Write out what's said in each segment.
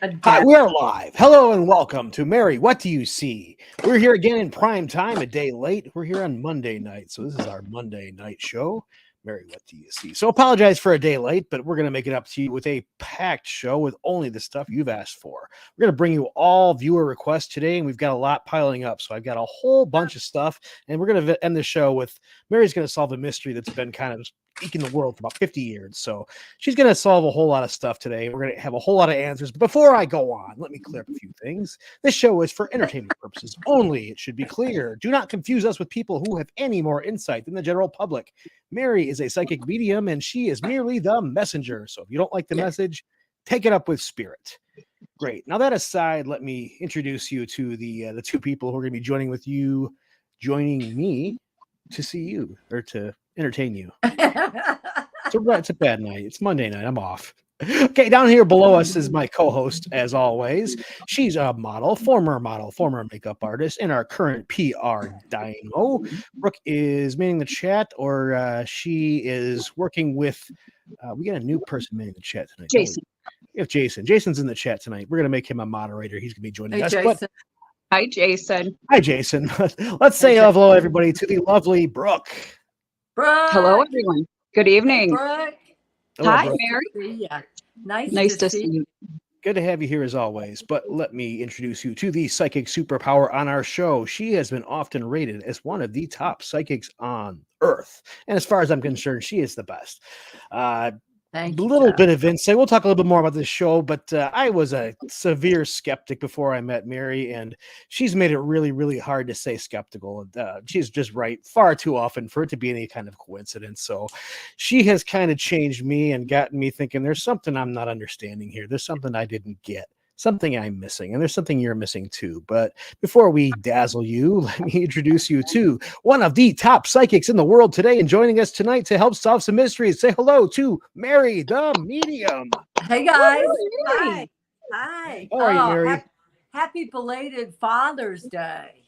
Hi, we are live. Hello and welcome to Mary, What Do You See? We're here again in prime time, a day late. We're here on Monday night. So this is our Monday night show. Mary, What Do You See? So apologize for a day late, but we're going to make it up to you with a packed show with only the stuff you've asked for. We're going to bring you all viewer requests today, and we've got a lot piling up. So I've got a whole bunch of stuff, and we're going to end the show with Mary's going to solve a mystery that's been kind of eking the world for about 50 years. So she's going to solve a whole lot of stuff today. We're going to have a whole lot of answers. But before I go on, let me clear up a few things. This show is for entertainment purposes only. It should be clear. Do not confuse us with people who have any more insight than the general public. Mary is a psychic medium, and she is merely the messenger. So if you don't like the message, take it up with spirit. Great. Now that aside, let me introduce you to the two people who are going to be joining me to see you or to entertain you. It's a bad night. It's Monday night. I'm off. Okay, down here below us is my co-host, as always. She's a former makeup artist, and our current PR dynamo. Brooke is manning the chat, or she is working with. We got a new person manning the chat tonight. Jason. We have Jason. Jason's in the chat tonight. We're going to make him a moderator. He's going to be joining us. Jason. Hi, Jason. Hi, Jason. Let's say hello, everybody, to the lovely Brooke. Brooke. Hello, everyone. Good evening. Brooke. Hi, Brooke. Mary. Yeah. Nice to see you. Good to have you here as always, but let me introduce you to the psychic superpower on our show. She has been often rated as one of the top psychics on Earth. And as far as I'm concerned, she is the best. Thank A you, little Jeff. bit of insight. We'll talk a little bit more about this show, but I was a severe skeptic before I met Mary, and she's made it really, really hard to say skeptical. She's just right far too often for it to be any kind of coincidence. So she has kind of changed me and gotten me thinking there's something I'm not understanding here. There's something I didn't get. Something I'm missing, and there's something you're missing too. But before we dazzle you, let me introduce you to one of the top psychics in the world today, and joining us tonight to help solve some mysteries. Say hello to Mary, the medium. Hey guys. Hi. Hi. How are you, Mary? Happy belated Father's Day.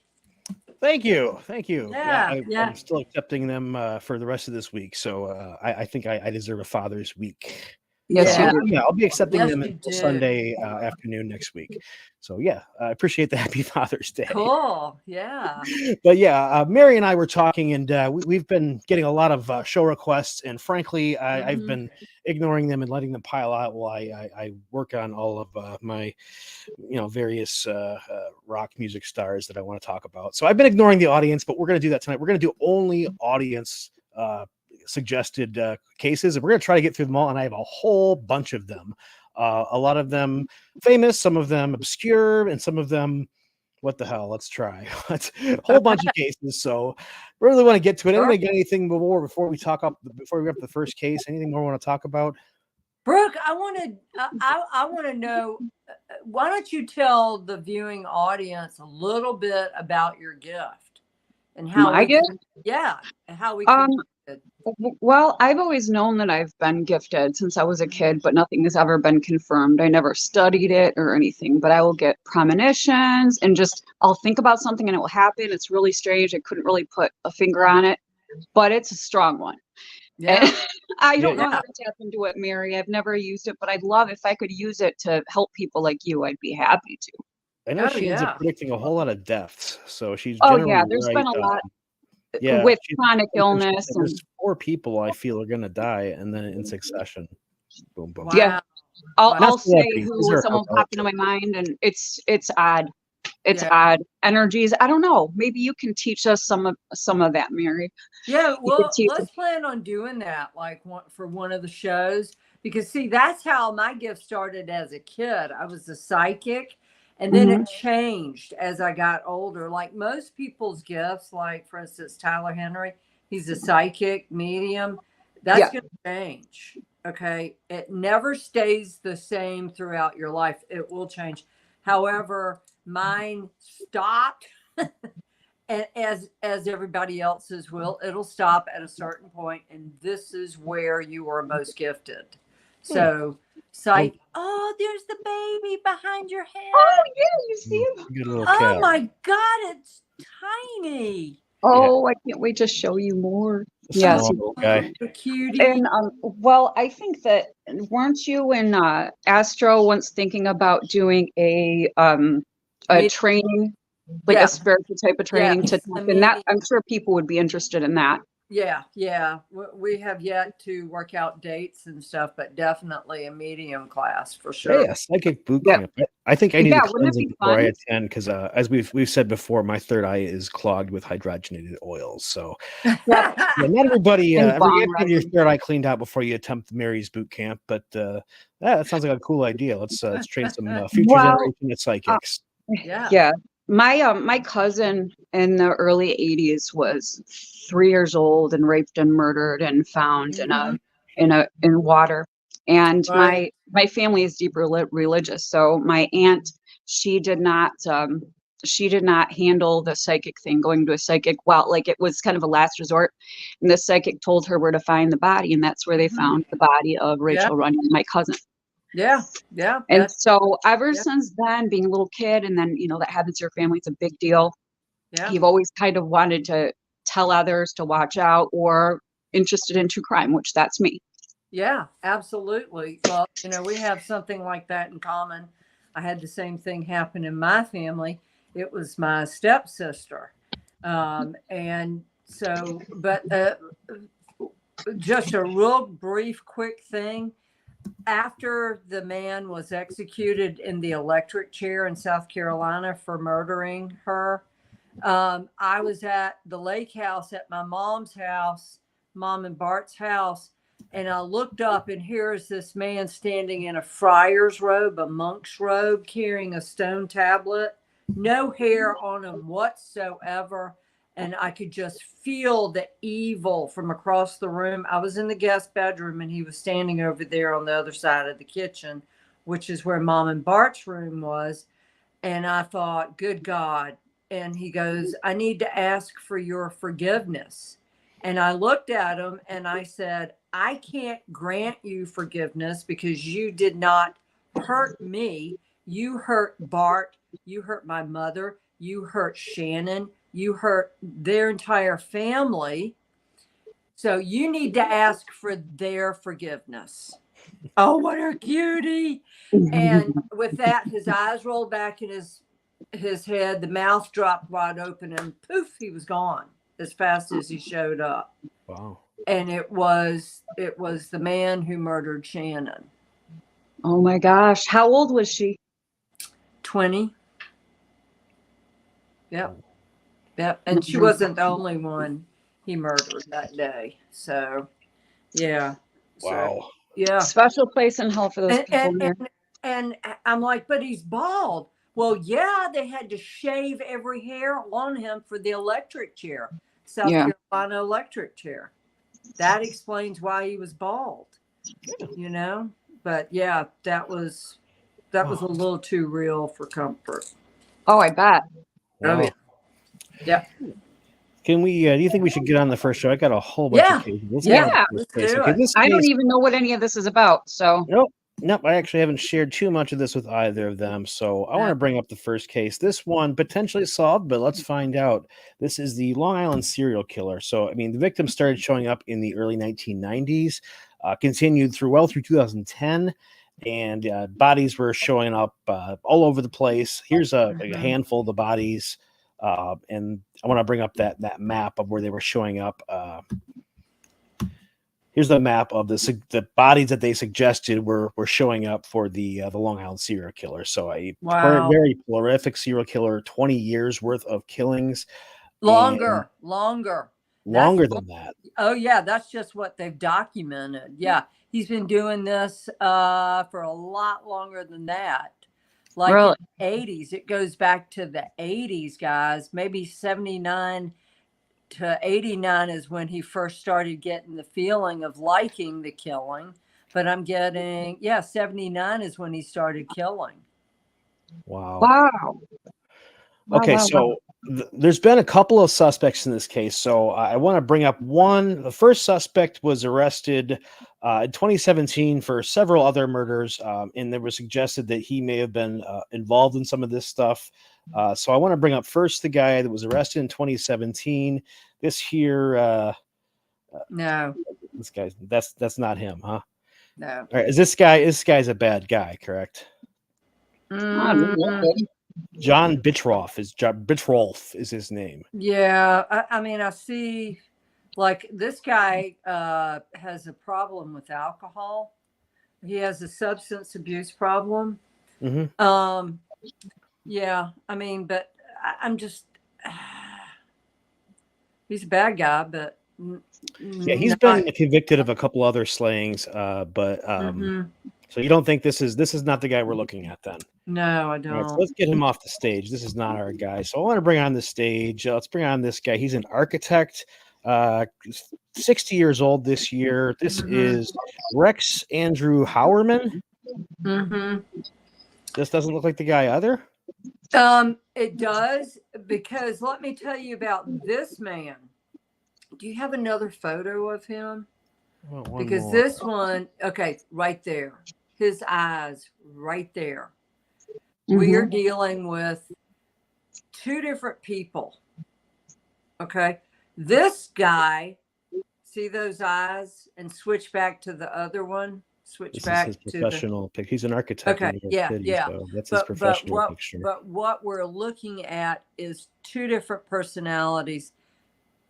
Thank you. Yeah. I'm still accepting them for the rest of this week, so I think I deserve a Father's Week. Yes, Yeah. you do. Yeah, I'll be accepting Yes, them you until do. Sunday afternoon next week. So yeah, I appreciate the Happy Father's Day. Cool. Yeah. But yeah, Mary and I were talking, and we've been getting a lot of show requests, and frankly, I've been ignoring them and letting them pile out while I work on all of my, various rock music stars that I want to talk about. So I've been ignoring the audience, but we're going to do that tonight. We're going to do only audience suggested cases, and we're going to try to get through them all, and I have a whole bunch of them. A lot of them famous, some of them obscure, and some of them what the hell. Let's try a whole bunch of cases. So really want to get to it. Anybody got anything more before we wrap up the first case? Anything more we want to talk about? Brooke, I want to know, why don't you tell the viewing audience a little bit about your gift and how My gift? And how we can Well, I've always known that I've been gifted since I was a kid, but nothing has ever been confirmed. I never studied it or anything, but I will get premonitions and I'll think about something and it will happen. It's really strange. I couldn't really put a finger on it, but it's a strong one. Yeah. And I don't know how to tap into it, Mary. I've never used it, but I'd love if I could use it to help people like you. I'd be happy to. I know she ends up predicting a whole lot of deaths, so she's there's been a lot. With chronic illness, and there's 4 people I feel are going to die, and then in succession, boom, boom. Wow. Yeah, I'll say celebrities. someone popped into my mind, and it's odd. It's odd energies. I don't know. Maybe you can teach us some of that, Mary. Yeah, well, let's plan on doing that, for one of the shows, because see, that's how my gift started as a kid. I was a psychic. And then it changed as I got older. Like most people's gifts, like for instance, Tyler Henry, he's a psychic medium. That's going to change. Okay. It never stays the same throughout your life. It will change. However, mine stopped. And as everybody else's will, it'll stop at a certain point. And this is where you are most gifted. So psych. Oh, there's the baby behind your head. Oh, yeah, you see him? Good little Oh cat. my God, it's tiny. Oh, I can't wait to show you more. Small Yes. little guy. The cutie. And well, I think that weren't you and Astro once thinking about doing a training, like Yeah. a spiritual type of training Yes, to tap in that? I'm sure people would be interested in that. Yeah. We have yet to work out dates and stuff, but definitely a medium class for sure. Hey, a psychic boot Yeah. camp. I think I need to Yeah, wouldn't cleanse it it be before I fun? attend because, as we've said before, my third eye is clogged with hydrogenated oils. So, Yep. yeah, not everybody. And Every Vaughn you have to have your resin. third eye cleaned out before you attempt Mary's boot camp. But yeah, that sounds like a cool idea. Let's train some future Well, generation of psychics. Yeah. Yeah. My cousin in the early 80s was 3 years old and raped and murdered and found in water. And Right. my family is deep religious. So my aunt, she did not handle the psychic thing, going to a psychic. Well, like it was kind of a last resort. And the psychic told her where to find the body, and that's where they found the body of Rachel Runyon, my cousin. Yeah. And so ever since then, being a little kid, and then, that happens to your family, it's a big deal. Yeah. You've always kind of wanted to tell others to watch out, or interested in true crime, which that's me. Yeah, absolutely. Well, we have something like that in common. I had the same thing happen in my family. It was my stepsister. And so, but just a real brief, quick thing. After the man was executed in the electric chair in South Carolina for murdering her, I was at the lake house at my mom's house, Mom and Bart's house, and I looked up, and here's this man standing in a friar's robe, a monk's robe, carrying a stone tablet, no hair on him whatsoever. And I could just feel the evil from across the room. I was in the guest bedroom, and he was standing over there on the other side of the kitchen, which is where Mom and Bart's room was. And I thought, good God. And he goes, I need to ask for your forgiveness. And I looked at him and I said, I can't grant you forgiveness because you did not hurt me. You hurt Bart. You hurt my mother. You hurt Shannon. You hurt their entire family. So you need to ask for their forgiveness. Oh, what a cutie. And with that, his eyes rolled back in his head. The mouth dropped wide open, and poof, he was gone as fast as he showed up. Wow. And it was the man who murdered Shannon. Oh my gosh. How old was she? 20. Yep. And she wasn't the only one he murdered that day. So, yeah. Wow. So, yeah. Special place in hell for those people. And I'm like, but he's bald. Well, yeah, they had to shave every hair on him for the electric chair, South Carolina electric chair. That explains why he was bald, But yeah, that was a little too real for comfort. Oh, I bet. Wow. Yeah. Can we? Do you think we should get on the first show? I got a whole bunch of cases. Let's do it. I don't even know what any of this is about. So nope. I actually haven't shared too much of this with either of them. So I want to bring up the first case. This one potentially solved, but let's find out. This is the Long Island serial killer. So the victim started showing up in the early 1990s, continued through 2010. And bodies were showing up all over the place. Here's a handful of the bodies. And I want to bring up that map of where they were showing up. Here's the map of the bodies that they suggested were showing up for the Long Island serial killer. So a very prolific serial killer, 20 years worth of killings. Longer than that. Oh yeah, that's just what they've documented. Yeah, he's been doing this for a lot longer than that. Like really? In the 80s, it goes back to the 80s, guys. Maybe 79 to 89 is when he first started getting the feeling of liking the killing. But I'm getting 79 is when he started killing. Wow. Wow. Okay, so there's been a couple of suspects in this case. So I want to bring up one. The first suspect was arrested in 2017 for several other murders, and there was suggested that he may have been involved in some of this stuff. So I want to bring up first the guy that was arrested in 2017. This here, No, this guy, that's not him, huh? no. All right, this guy's a bad guy, correct? John Bittrolf is his name. Yeah, I mean, I see, like, this guy has a problem with alcohol. He has a substance abuse problem. Mm-hmm. Yeah, I mean, but I'm just, he's a bad guy, but yeah, he's been convicted of a couple other slayings, but so you don't think this is not the guy we're looking at then? No, I don't. Right, so let's get him off the stage. This is not our guy. So I want to bring on the stage. Let's bring on this guy. He's an architect, 60 years old this year. This is Rex Andrew Howerman. This doesn't look like the guy either. It does, because let me tell you about this man. Do you have another photo of him? Well, because this one, okay, right there, his eyes right there. We are dealing with two different people. Okay. This guy, see those eyes, and switch back to the other one. Switch this back is his to professional pic. He's an architect. Okay, in New York yeah, City, yeah. So that's his professional picture. But what we're looking at is two different personalities.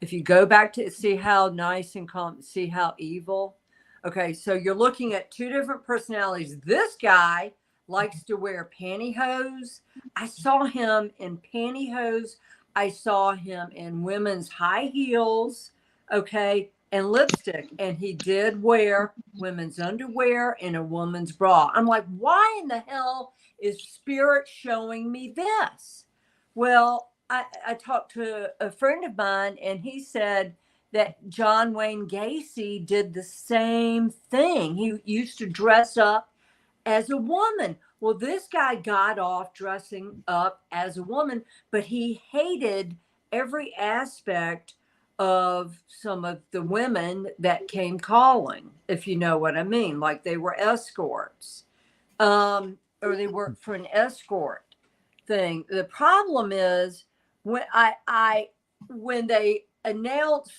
If you go back to see how nice and calm, see how evil. Okay, so you're looking at two different personalities. This guy likes to wear pantyhose. I saw him in pantyhose. I saw him in women's high heels, okay, and lipstick. And he did wear women's underwear and a woman's bra. I'm like, why in the hell is Spirit showing me this? Well, I talked to a friend of mine, and he said that John Wayne Gacy did the same thing. He used to dress up as a woman. Well, this guy got off dressing up as a woman, but he hated every aspect of some of the women that came calling, if you know what I mean. Like they were escorts, or they worked for an escort thing. The problem is when they announced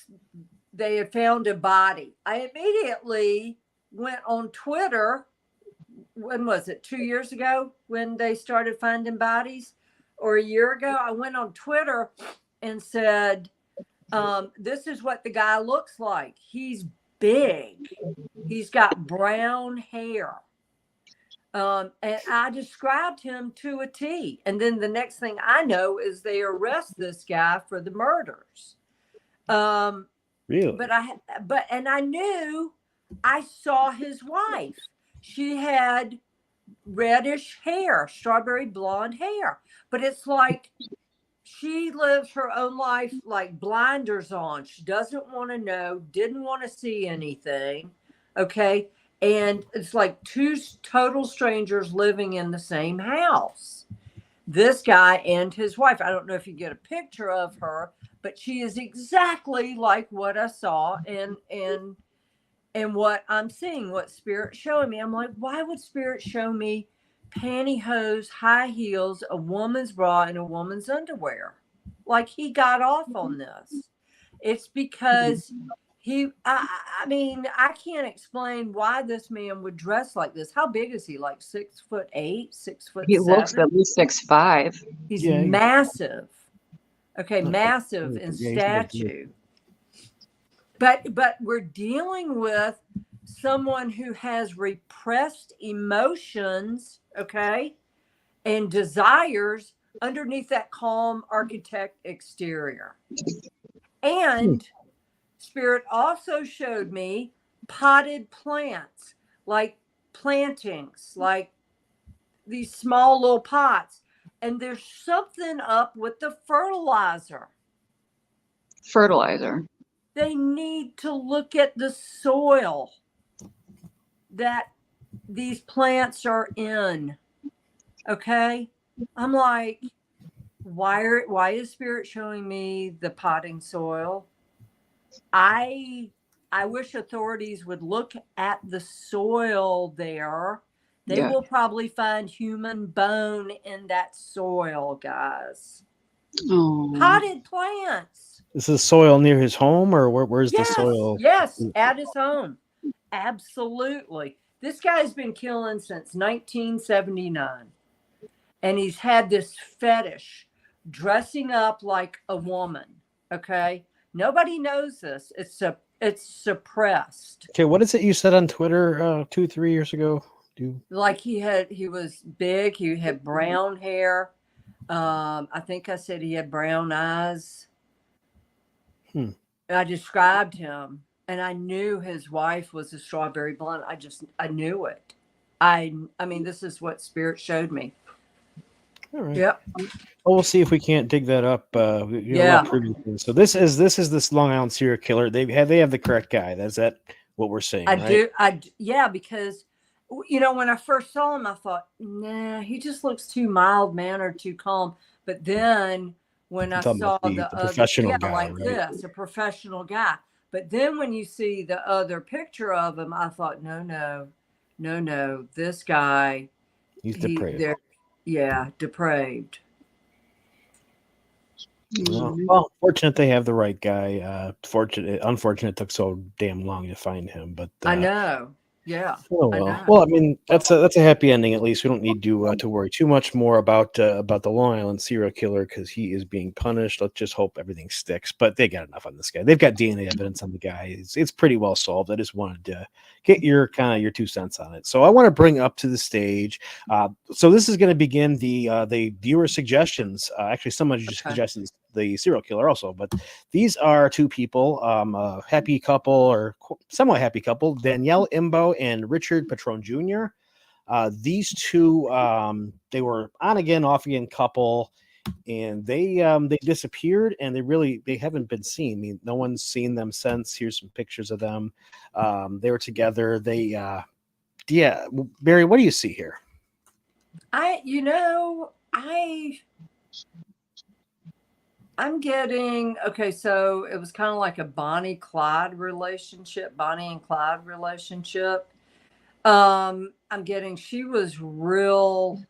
they had found a body, I immediately went on Twitter. When was it? 2 years ago when they started finding bodies, or a year ago? I went on Twitter and said, this is what the guy looks like. He's big. He's got brown hair. And I described him to a T. And then the next thing I know is they arrest this guy for the murders. Really? But I knew, I saw his wife. She had reddish hair, strawberry blonde hair. But it's like she lives her own life like blinders on. She doesn't want to know, didn't want to see anything. Okay. And it's like two total strangers living in the same house. This guy and his wife. I don't know if you get a picture of her, but she is exactly like what I saw and what I'm seeing, what Spirit's showing me. I'm like, why would Spirit show me pantyhose, high heels, a woman's bra, and a woman's underwear? Like he got off on this. It's because I mean, I can't explain why this man would dress like this. How big is he? Like 6'8", 6'7"? He looks at least 6'5". He's massive. Okay, massive in stature. But we're dealing with someone who has repressed emotions, okay, and desires underneath that calm architect exterior. And Spirit also showed me potted plants, like plantings, like these small little pots. And there's something up with the fertilizer. Fertilizer. They need to look at the soil that these plants are in. Okay. I'm like, why is Spirit showing me the potting soil? I wish authorities would look at the soil there. They will probably find human bone in that soil, guys. Oh. Potted plants. Is the soil near his home, or where's the soil? Yes, at his home. Absolutely. This guy's been killing since 1979. And he's had this fetish, dressing up like a woman. Okay. Nobody knows this. It's suppressed. Okay, what is it you said on Twitter 2-3 years ago? Like he was big. He had brown hair. I think I said he had brown eyes. I described him, and I knew his wife was a strawberry blonde. I knew it. I mean, this is what Spirit showed me. All right. Yep. Well, we'll see if we can't dig that up. So this is this Long Island serial killer. They have the correct guy. Is that what we're saying? Yeah, because when I first saw him, I thought, nah, he just looks too mild mannered, too calm. But then when I saw the professional guy, like right? this, a professional guy. But then when you see the other picture of him, I thought, no, this guy, he's depraved. Depraved. Well, fortunate they have the right guy. Unfortunate it took so damn long to find him, but I know. Yeah. Oh well. Well, I mean, that's a happy ending. At least we don't need to worry too much more about the Long Island serial killer because he is being punished. Let's just hope everything sticks. But they got enough on this guy. They've got DNA evidence on the guy. It's pretty well solved. I just wanted to get your 2 cents on it. So I want to bring up to the stage. So this is going to begin the viewer suggestions. Actually, someone just suggested the serial killer also, but these are 2 people, a happy couple or somewhat happy couple, Danielle Imbo and Richard Petrone Jr. These 2, they were on again, off again couple, and they disappeared, and they haven't been seen. I mean, no one's seen them since. Here's some pictures of them. They were together. Barry, what do you see here? I'm getting, so it was kind of like a Bonnie and Clyde relationship. I'm getting, she was real,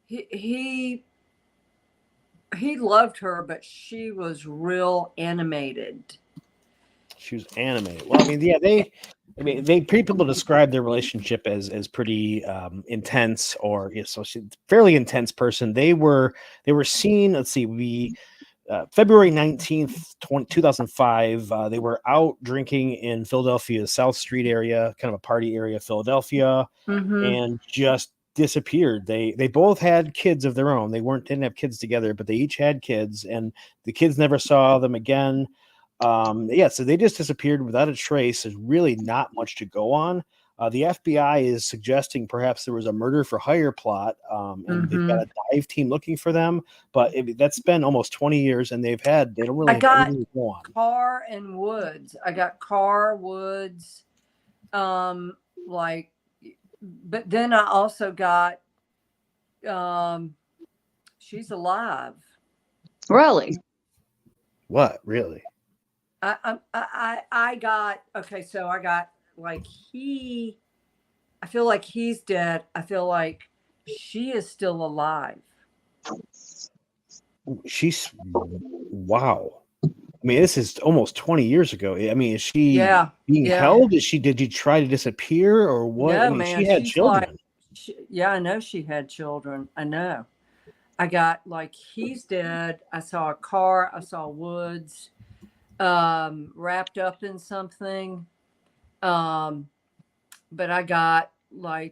he loved her, but she was real animated. She was animated. Well, I mean, people describe their relationship as pretty intense, or fairly intense person. They were seen. Let's see, February 19th, 2005. They were out drinking in Philadelphia's South Street area, kind of a party area of Philadelphia, and just disappeared. They both had kids of their own. They didn't have kids together, but they each had kids, and the kids never saw them again. So they just disappeared without a trace. There's really not much to go on. The FBI is suggesting perhaps there was a murder for hire plot, and they've got a dive team looking for them. But that's been almost 20 years, and they don't really have anything to go on. Carr and Woods. I got Carr, Woods, but then I also got, she's alive. Really? What? Really? I got, so I got I feel like he's dead. I feel like she is still alive. Wow. I mean, this is almost 20 years ago. I mean, is she being held? Did you try to disappear or what? No, I mean, she had children. I know she had children. I know. I got he's dead. I saw a car. I saw Woods wrapped up in something. But I got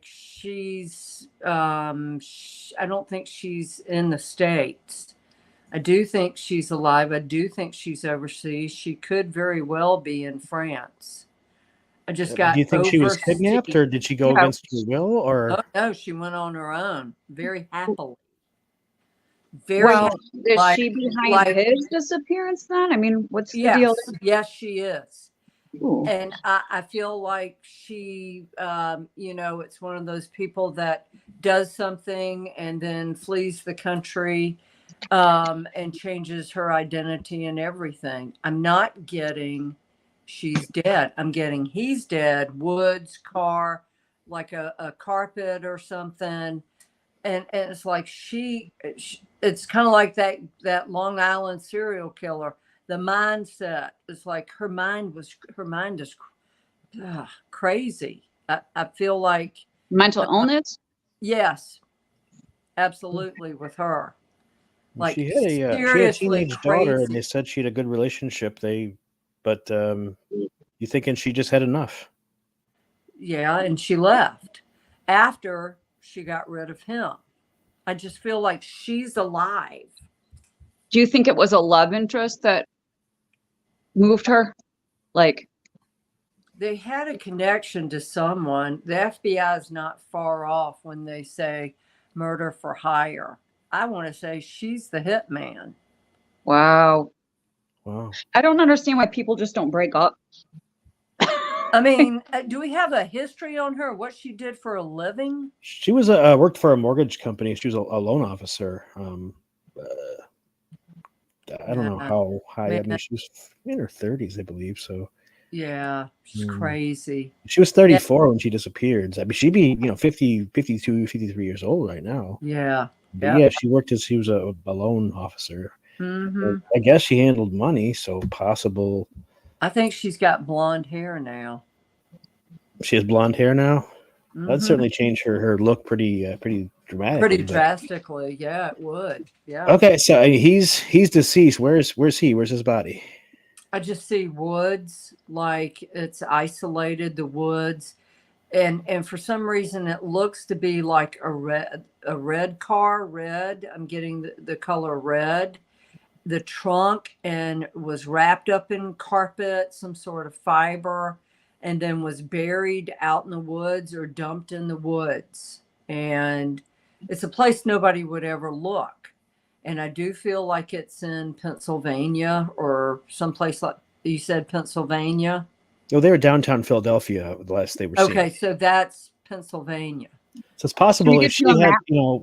she's I don't think she's in the States. I do think she's alive. I do think she's overseas. She could very well be in France. I just got. Do you think she was kidnapped, or did she go against her will? Or no, she went on her own, very happily. Is she behind his disappearance then? I mean, what's the deal? Yes, she is. Ooh. And I feel like she, it's one of those people that does something and then flees the country and changes her identity and everything. I'm not getting she's dead. I'm getting he's dead, woods, car, like a carpet or something. And it's like it's kind of like that Long Island serial killer. The mindset is like her mind is crazy. I feel like Mental illness? yes, absolutely with her. Like she had a teenage daughter, and they said she had a good relationship. But you thinking she just had enough? Yeah, and she left after she got rid of him. I just feel like she's alive. Do you think it was a love interest that moved her? Like, they had a connection to someone. The FBI is not far off when they say murder for hire. I want to say she's the hitman. wow. Wow. I don't understand why people just don't break up. I mean, do we have a history on her? What she did for a living? She was worked for a mortgage company. She was a loan officer. I don't know how high. I mean, she was in her 30s, I believe. So yeah, she's crazy. She was 34 when she disappeared. I mean, she'd be 50, 52, 53 years old right now. Yeah. But yeah, she worked as she was a loan officer. I guess she handled money, so possible. I think she's got blonde hair now. She has blonde hair now. That'd certainly change her look pretty dramatically. Pretty drastically, yeah, it would. Yeah. Okay, so he's deceased. Where's he? Where's his body? I just see woods, like it's isolated, the woods, and for some reason it looks to be like a red car. Red. I'm getting the color red. The trunk and was wrapped up in carpet, some sort of fiber, and then was buried out in the woods or dumped in the woods. And it's a place nobody would ever look. And I do feel like it's in Pennsylvania or someplace like you said, Pennsylvania. Oh, they were downtown Philadelphia the last they were seen. Okay, so that's Pennsylvania. So it's possible if she had,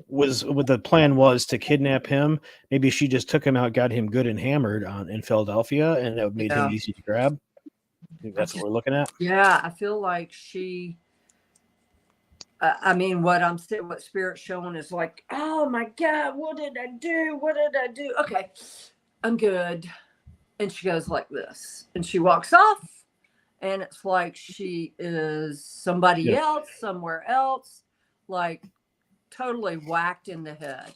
was what the plan was to kidnap him, maybe she just took him out, got him good and hammered in Philadelphia, and that made him easy to grab. I think that's what we're looking at. Yeah, I feel like she. I mean, what Spirit's showing is like, oh my God, what did I do? What did I do? Okay, I'm good. And she goes like this, and she walks off, and it's like she is somebody else, somewhere else. Like totally whacked in the head.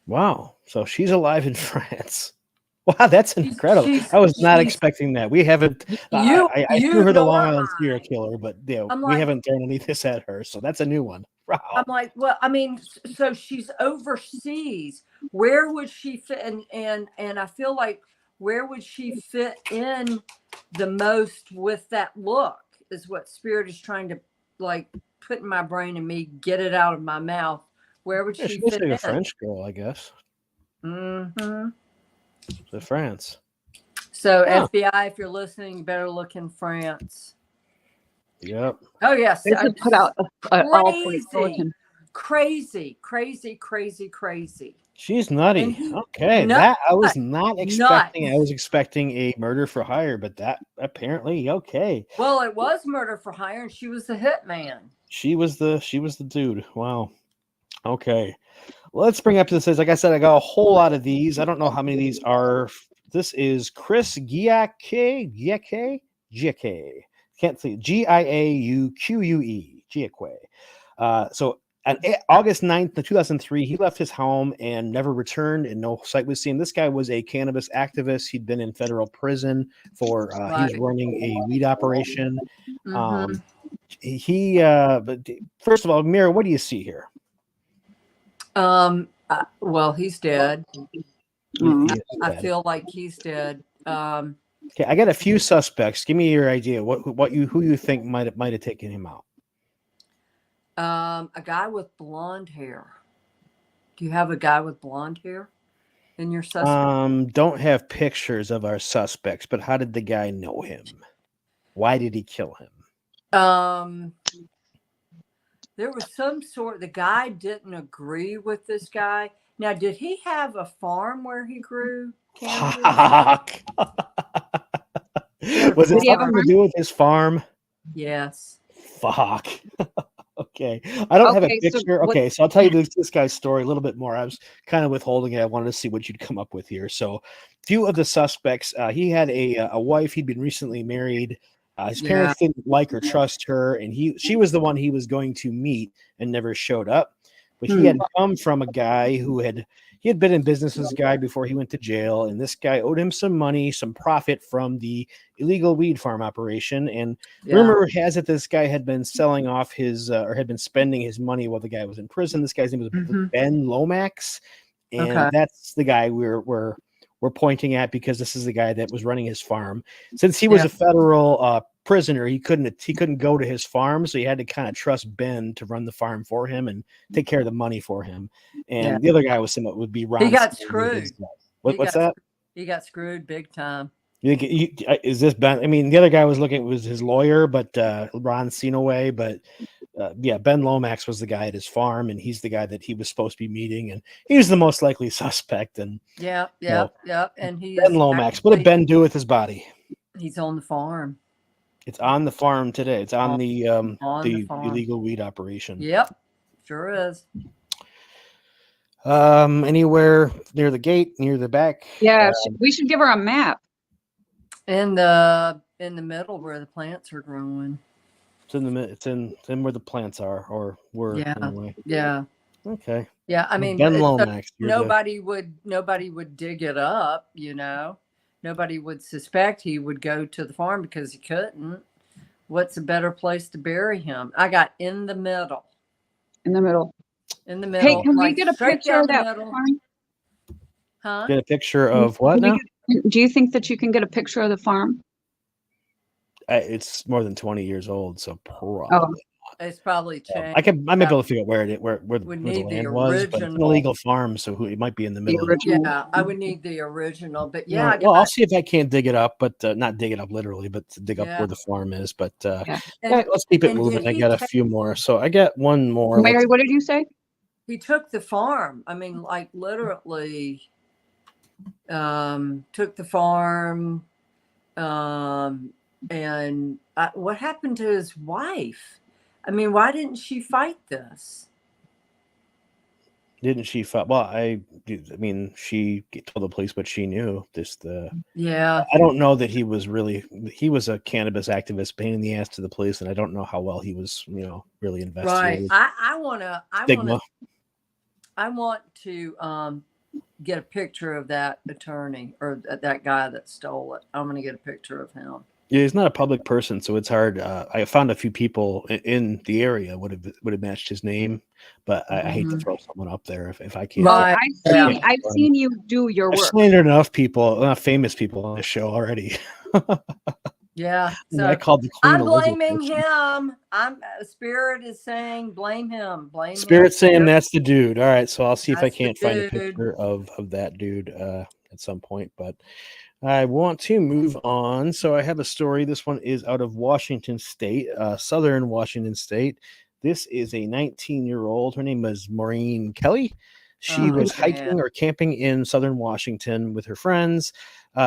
Wow. So she's alive in France. Wow, that's incredible. I was not expecting that. We haven't I threw her the Long Island serial killer, but we haven't thrown any of this at her. So that's a new one. Wow. I'm like, well, I mean, so she's overseas. Where would she fit? And I feel like where would she fit in the most with that look is what Spirit is trying to like put in my brain and me get it out of my mouth. Where would she fit in? A French girl, I guess. Mm-hmm. To France. So FBI, if you're listening, you better look in France. Yep. Oh yes. They should put out crazy. She's nutty. Okay. That I was not expecting. I was expecting a murder for hire, but that apparently okay. Well, it was murder for hire, and she was the hitman. She was the dude. Wow. Okay. Let's bring up this. Like I said, I got a whole lot of these. I don't know how many of these are. This is Chris Giauque. Can't see. Giauque. Giauque. So on August 9th, 2003, he left his home and never returned, and no sight was seen. This guy was a cannabis activist. He'd been in federal prison for he was running a weed operation. But first of all, Mira, what do you see here? Well, he's dead. I feel like he's dead. Okay, I got a few suspects. Give me your idea. Who you think might have taken him out? A guy with blonde hair. Do you have a guy with blonde hair in your suspect? Don't have pictures of our suspects, but how did the guy know him? Why did he kill him? There was some sort. The guy didn't agree with this guy. Now, did he have a farm where he grew cannabis? Fuck. Was it Did he have a something to do with his farm? Yes. Fuck. Okay. I don't have a Okay, so picture. Okay, so I'll tell you this guy's story a little bit more. I was kind of withholding it. I wanted to see what you'd come up with here. So, few of the suspects, he had a wife. He'd been recently married. His parents didn't like or trust her, and she was the one he was going to meet and never showed up. But he had come from a guy who had been in business with this guy before he went to jail, and this guy owed him some money, some profit from the illegal weed farm operation. And rumor has it this guy had been selling off his or had been spending his money while the guy was in prison. This guy's name was Ben Lomax, and that's the guy we're pointing at because this is the guy that was running his farm. Since he was a federal prisoner, he couldn't go to his farm, so he had to kind of trust Ben to run the farm for him and take care of the money for him. And the other guy would be Ron. He got screwed. What's that? He got screwed big time. You think is this Ben? I mean, the other guy was his lawyer, but Ron Sinoway. But Ben Lomax was the guy at his farm, and he's the guy that he was supposed to be meeting, and he was the most likely suspect. And and he's Ben Lomax. What did Ben do with his body? He's on the farm. It's on the farm today. It's on the illegal weed operation. Yep, sure is. Anywhere near the gate, near the back. Yeah, we should give her a map. In the middle where the plants are growing. It's in where the plants are, or were. Anyway. Yeah. Okay. Yeah, I mean, Ben Lomax. Nobody would dig it up, you know. Nobody would suspect he would go to the farm because he couldn't. What's a better place to bury him? I got in the middle. In the middle. In the middle. Hey, can we get a picture of that farm? Huh? Get a picture of what now? Do you think that you can get a picture of the farm? It's more than 20 years old, so probably. Oh. It's probably changed. I might be able to figure out where the land was, but it's an illegal farm, so it might be in the middle. Yeah, I would need the original, but yeah. Well, I'll see if I can't dig it up, but not dig it up literally, but to dig up where the farm is. But let's keep it moving. I got a few more, so I got one more. Mary, what did you say? He took the farm. I mean, like literally, took the farm, and what happened to his wife? I mean, why didn't she fight this? Didn't she fight? Well, I mean, she told the police what she knew. I don't know that he was a cannabis activist, pain in the ass to the police, and I don't know how well he was, really investigated. Right. I want to get a picture of that attorney or that guy that stole it. I'm going to get a picture of him. Yeah, he's not a public person, so it's hard. I found a few people in the area would have matched his name, but I hate to throw someone up there if I can't. Right. I've seen you do your work. I've slandered enough famous people on the show already. Yeah, so I called the Queen. I'm blaming him. Spirit is saying blame him. Spirit's saying that's the dude. All right, so I'll see if I can't find a picture of that dude at some point, but. I want to move on. So I have a story. This one is out of Washington State, southern Washington State. This is a 19-year-old. Her name is Maureen Kelly. She was hiking or camping in southern Washington with her friends.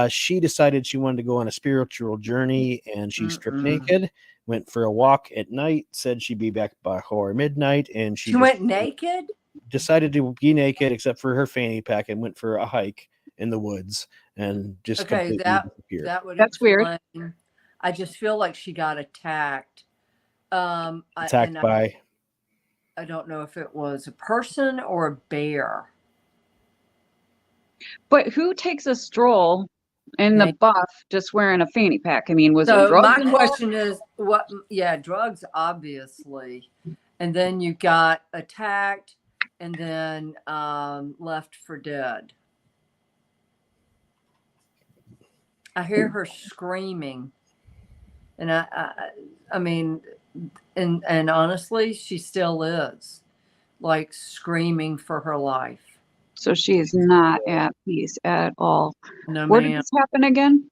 She decided she wanted to go on a spiritual journey, and she stripped naked, went for a walk at night, said she'd be back by midnight, and she went naked? Decided to be naked except for her fanny pack and went for a hike in the woods and just completely disappeared. That's weird. I just feel like she got attacked. Attacked by? I don't know if it was a person or a bear. But who takes a stroll in the buff just wearing a fanny pack? I mean, was it drugs? My question is, what? Yeah, drugs, obviously. And then you got attacked and then left for dead. I hear her screaming, and I mean, and honestly, she still is, like screaming for her life. So she is not at peace at all. No, Where did this happen again?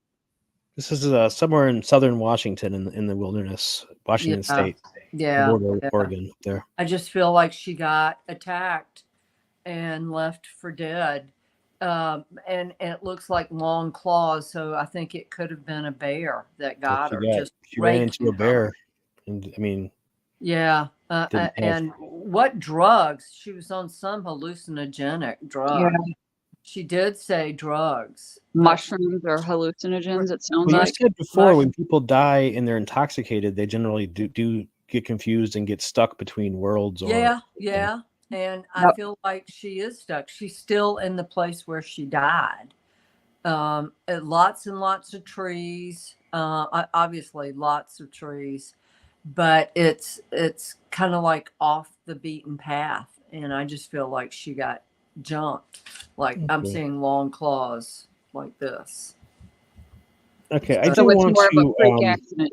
This is somewhere in southern Washington in the wilderness, Washington State, the Yeah. border with Oregon up there. I just feel like she got attacked and left for dead. And it looks like long claws, so I think it could have been a bear that got her. She ran into a bear, and I mean, yeah. And what drugs? She was on some hallucinogenic drug. Yeah. She did say drugs. Mushrooms or hallucinogens, it sounds well, like. you said before, when people die and they're intoxicated, they generally do get confused and get stuck between worlds. Yeah. And I feel like she is stuck. She's still in the place where she died. Lots and lots of trees. Obviously, lots of trees, but it's kind of like off the beaten path. And I just feel like she got jumped. Like I'm seeing long claws like this. Okay, so it's more of a freak accident.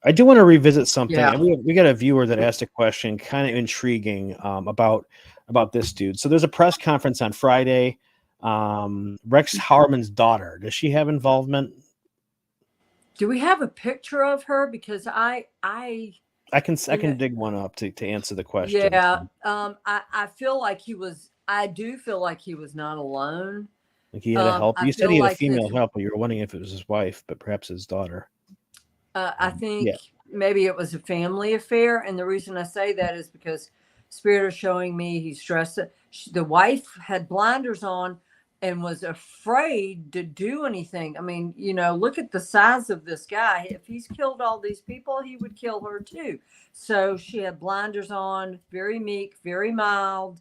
I do want to revisit something. Yeah. We got a viewer that asked a question, kind of intriguing, about this dude. So there's a press conference on Friday. Rex Harmon's daughter, does she have involvement? Do we have a picture of her? Because I can dig one up to answer the question. Yeah. I feel like I do feel like he was not alone. Like he had a help. You said he had a female help, but you were wondering if it was his wife, but perhaps his daughter. I think maybe it was a family affair. And the reason I say that is because Spirit is showing me he's dressed. The wife had blinders on and was afraid to do anything. I mean, look at the size of this guy. If he's killed all these people, he would kill her too. So she had blinders on, very meek, very mild.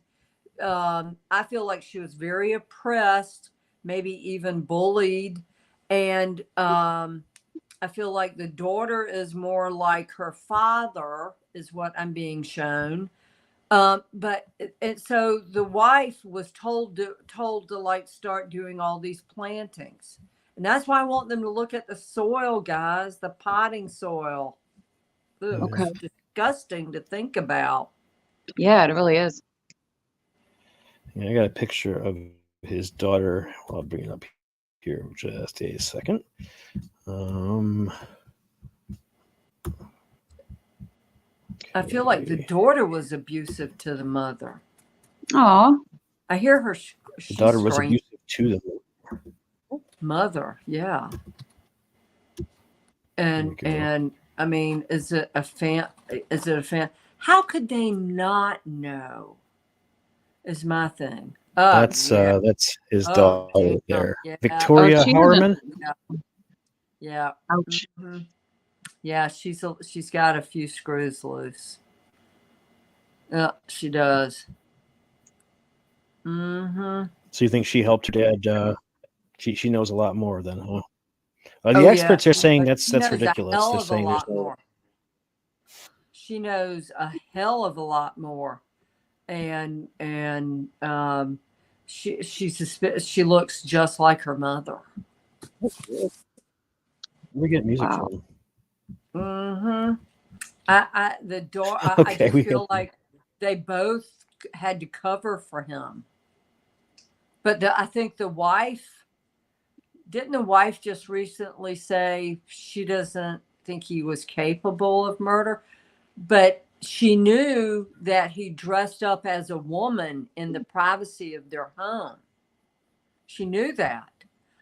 I feel like she was very oppressed, maybe even bullied. And I feel like the daughter is more like her father, is what I'm being shown. But so the wife was told to like start doing all these plantings. And that's why I want them to look at the soil, guys, the potting soil. Ugh, it's disgusting to think about. Yeah, it really is. Yeah, I got a picture of his daughter. I'll bring it up here just a second. I feel like the daughter was abusive to the mother. Oh, I hear her. The daughter was abusive to the mother. Yeah. And I mean, is it a fan? How could they not know? Is my thing. That's his daughter there, Victoria Harmon. Yeah. Ouch. Mm-hmm. Yeah, she's got a few screws loose. Yeah, she does. Mm-hmm. So you think she helped her dad? She knows a lot more than, huh? The experts are saying that's ridiculous. They're saying there's more. She knows a hell of a lot more, and she looks just like her mother. We get music from. Mm-hmm. I just feel like they both had to cover for him. But I think the wife just recently say she doesn't think he was capable of murder, but she knew that he dressed up as a woman in the privacy of their home. She knew that.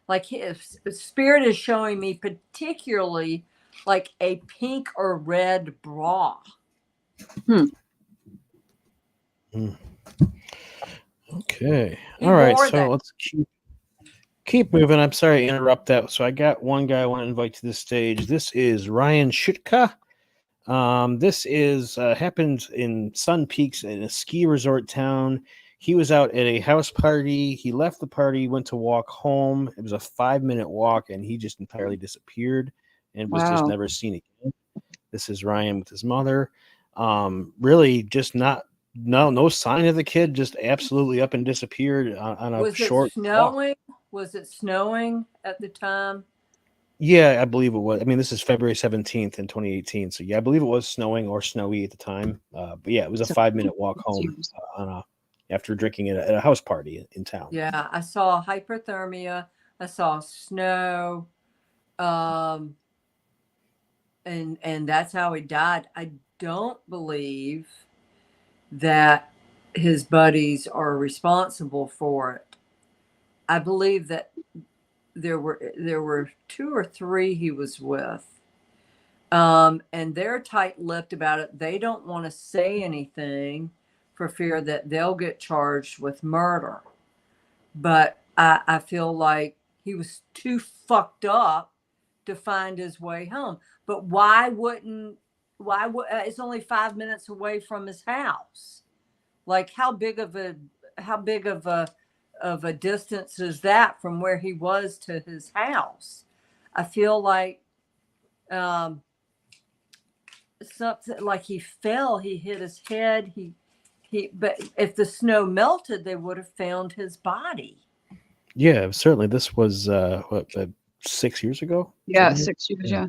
Like his Spirit is showing me particularly like a pink or red bra. Okay. All right. So let's keep moving. I'm sorry to interrupt that. So I got one guy I want to invite to the stage. This is Ruan Shutka. This is happened in Sun Peaks in a ski resort town. He was out at a house party. He left the party, went to walk home. It was a 5-minute walk, and he just entirely disappeared and was just never seen again. This is Ryan with his mother. Really just no sign of the kid, just absolutely up and disappeared on a short snowing walk. Was it snowing at the time? Yeah, I believe it was. I mean, this is February 17th in 2018. So yeah, I believe it was snowing or snowy at the time. But yeah, it was a 5-minute walk home after drinking at a house party in town. Yeah, I saw hypothermia. I saw snow. Um, and that's how he died. I don't believe that his buddies are responsible for it. I believe that there were 2 or 3 he was with. And they're tight-lipped about it. They don't want to say anything for fear that they'll get charged with murder. But I feel like he was too fucked up to find his way home. But why would it's only 5 minutes away from his house? Like how big of a distance is that from where he was to his house? I feel like something like he fell, he hit his head, but if the snow melted, they would have found his body. Yeah, certainly. This was 6 years ago? Yeah, 6 years, yeah.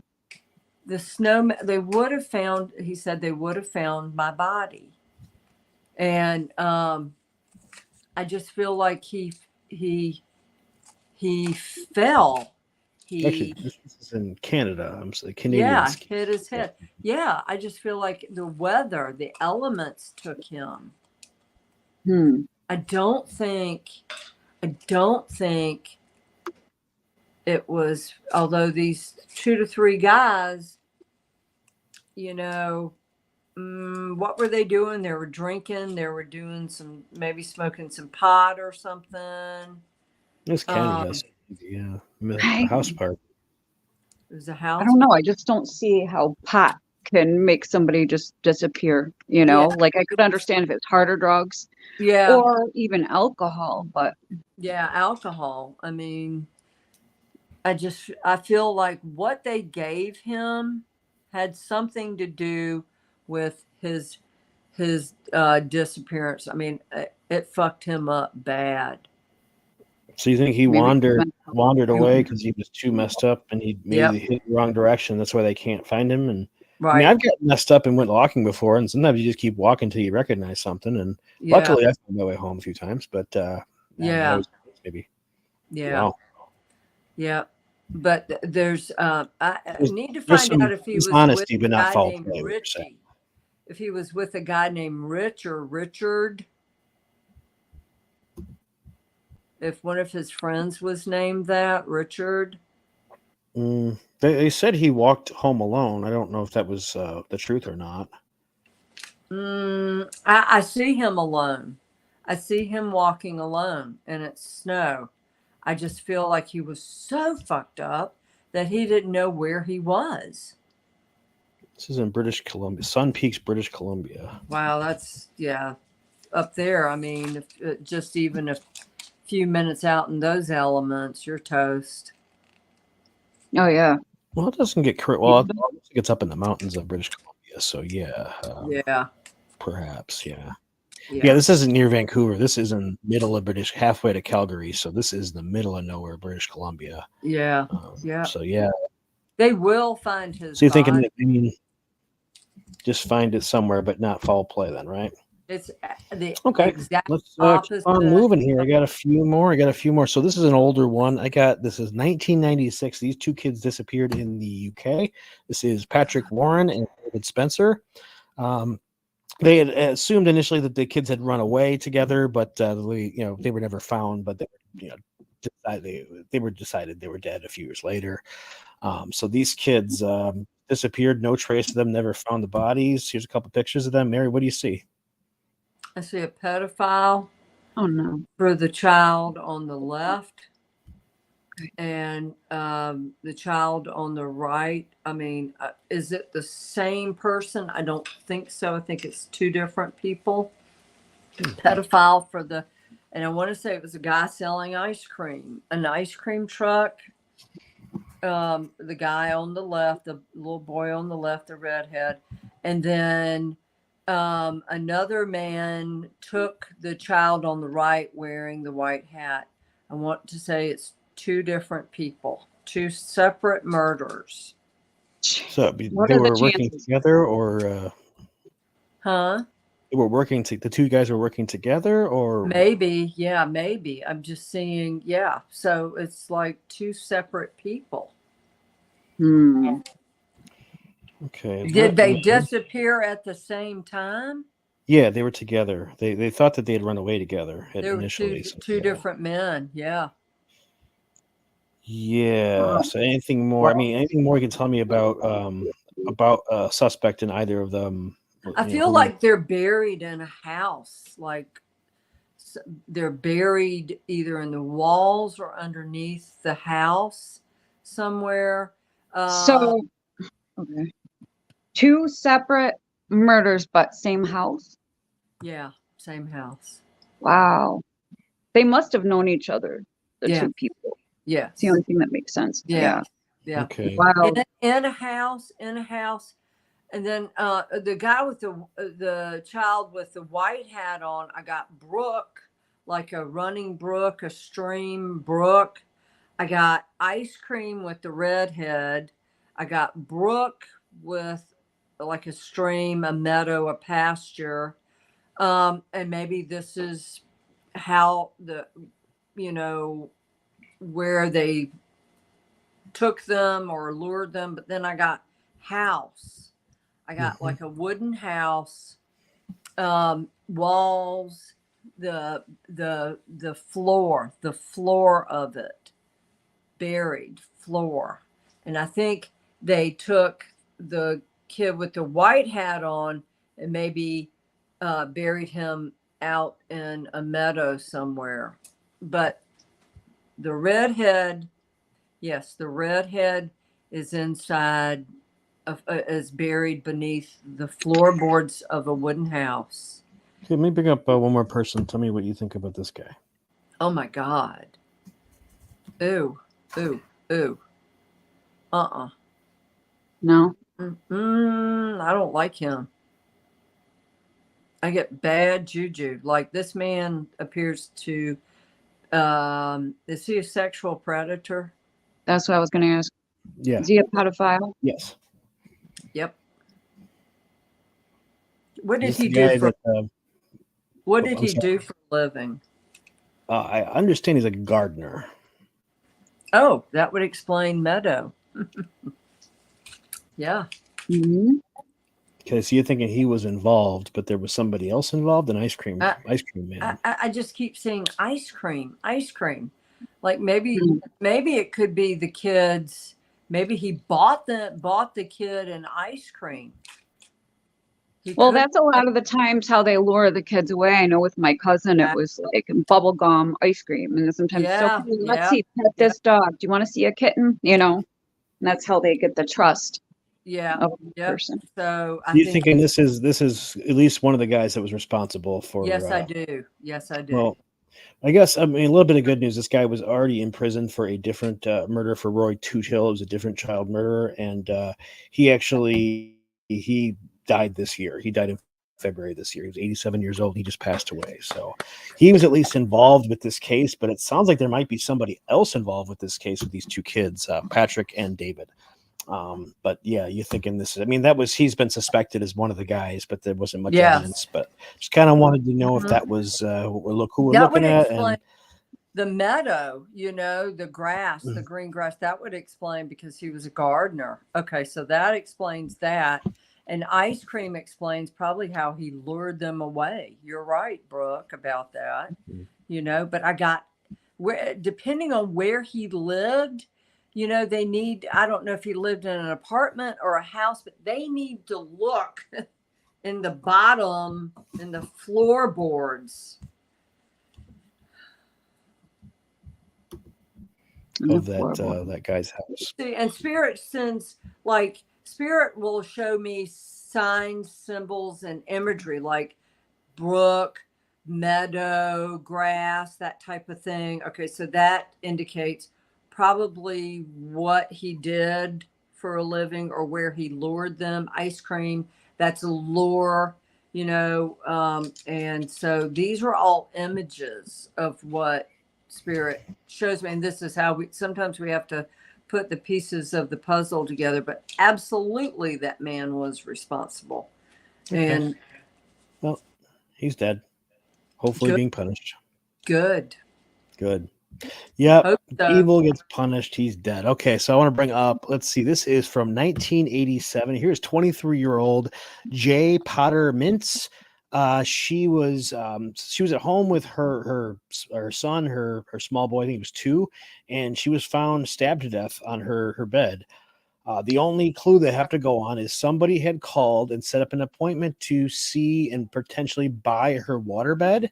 The snow, they would have found, he said they would have found my body. And I just feel like he fell. Actually, this is in Canada. I'm sorry, Canadian. Yeah, hit his head. Yeah, I just feel like the weather, the elements took him. I don't think it was, although these 2 to 3 guys, you know, what were they doing? They were drinking. They were doing maybe smoking some pot or something. It's Canada. Yeah, a house party. It was a house. I don't know. I just don't see how pot can make somebody just disappear. You know, like I could understand if it's harder drugs, or even alcohol. But yeah, alcohol. I mean, I feel like what they gave him had something to do with his disappearance. I mean, it fucked him up bad. So you think he wandered away because he was too messed up and he maybe hit the wrong direction? That's why they can't find him. And right. I mean, I've gotten messed up and went walking before, and sometimes you just keep walking till you recognize something. And luckily, I found my way home a few times. But maybe wow. Yeah. But there's I need to find out if he was honesty, with but not a guy fault named play, Richie. If he was with a guy named Rich or Richard. If one of his friends was named that, Richard. They said he walked home alone. I don't know if that was the truth or not. I see him alone. I see him walking alone, and it's snow. I just feel like he was so fucked up that he didn't know where he was. This is in British Columbia, Sun Peaks, British Columbia. Wow, that's up there. I mean, just even a few minutes out in those elements, you're toast. Oh yeah. Well, it doesn't get well. It gets up in the mountains of British Columbia, so yeah. Perhaps, yeah. This isn't near Vancouver. This is in middle of British, halfway to Calgary. So this is the middle of nowhere, British Columbia. Yeah. So they will find his. So you're thinking that just find it somewhere, but not foul play, then, right? It's the exact Let's keep on moving here. I got a few more. So this is an older one. This is 1996. These 2 kids disappeared in the UK. This is Patrick Warren and David Spencer. They had assumed initially that the kids had run away together, but they were never found. But they were decided they were dead a few years later. So these kids disappeared. No trace of them. Never found the bodies. Here's a couple pictures of them. Mary, what do you see? I see a pedophile. Oh no! For the child on the left, and the child on the right. I mean, is it the same person? I don't think so. I think it's 2 different people. Pedophile and I want to say it was a guy selling ice cream, an ice cream truck. The guy on the left, the little boy on the left, the redhead, and then another man took the child on the right wearing the white hat. I want to say it's 2 different people, 2 separate murders. So they were working together, or They were working the 2 guys were working together, or maybe. I'm just seeing. So it's like 2 separate people. Okay. Did they disappear at the same time? Yeah, they were together. They thought that they had run away together There were initially. two different men. Yeah. Yeah. So anything more? I mean, anything more you can tell me about a suspect in either of them? I feel like they're buried in a house. Like they're buried either in the walls or underneath the house somewhere. So, okay. 2 separate murders, but same house? Yeah, same house. Wow. They must have known each other, the 2 people. Yeah. It's the only thing that makes sense. Yeah. Okay. Wow. In a house. And then the guy with the child with the white hat on, I got brook, like a running brook, a stream brook. I got ice cream with the redhead. I got brook with like a stream, a meadow, a pasture. And maybe this is how where they took them or lured them. But then I got house. I got like a wooden house, walls, the floor of it, buried floor. And I think they took the kid with the white hat on and maybe buried him out in a meadow somewhere. But the redhead, yes, the redhead is inside is buried beneath the floorboards of a wooden house. Okay, let me bring up one more person. Tell me what you think about this guy. Oh my God. Ooh. No. I don't like him. I get bad juju. Like this man appears to, is he a sexual predator? That's what I was going to ask. Yeah. Is he a pedophile? Yes. Yep. What did he do for? What did he do for a living? I understand he's a gardener. Oh, that would explain meadow. Yeah. Mm-hmm. Okay, so you're thinking he was involved, but there was somebody else involved, an ice cream man. I just keep saying ice cream. Like maybe it could be the kids. Maybe he bought the kid an ice cream. Well, that's a lot of the times how they lure the kids away. I know with my cousin, it was like bubble gum, ice cream, and sometimes let's see, pet this dog. Do you want to see a kitten? And that's how they get the trust. Of a person. So you're thinking this is at least one of the guys that was responsible for. Yes, I do. Well, I guess a little bit of good news. This guy was already in prison for a different murder for Roy Toothill. It was a different child murder, and he died this year. He died in February this year. He was 87 years old. He just passed away. So he was at least involved with this case, but it sounds like there might be somebody else involved with this case with these 2 kids, Patrick and David. But yeah, you're thinking this is, he's been suspected as one of the guys, but there wasn't much evidence, but just kind of wanted to know if that was who we're looking at. And the meadow, the grass, the green grass, that would explain because he was a gardener. Okay. So that explains that. And ice cream explains probably how he lured them away. You're right, Brooke, about that, but I got depending on where he lived, they need, I don't know if he lived in an apartment or a house, but they need to look in the bottom, in the floorboards of that guy's house. And Spirit will show me signs, symbols, and imagery like brook, meadow, grass, that type of thing. Okay, so that indicates probably what he did for a living or where he lured them. Ice cream, that's a lure, and so these are all images of what Spirit shows me. And this is how sometimes we have to put the pieces of the puzzle together, but absolutely that man was responsible. Okay. And well, he's dead. Hopefully being punished. Good. Yep. Hope so. Evil gets punished. He's dead. Okay, so I want to bring up, let's see, this is from 1987. Here's 23-year-old Jaye Potter Mintz. She was at home with her son, her small boy, I think he was 2, and she was found stabbed to death on her bed. The only clue they have to go on is somebody had called and set up an appointment to see and potentially buy her waterbed,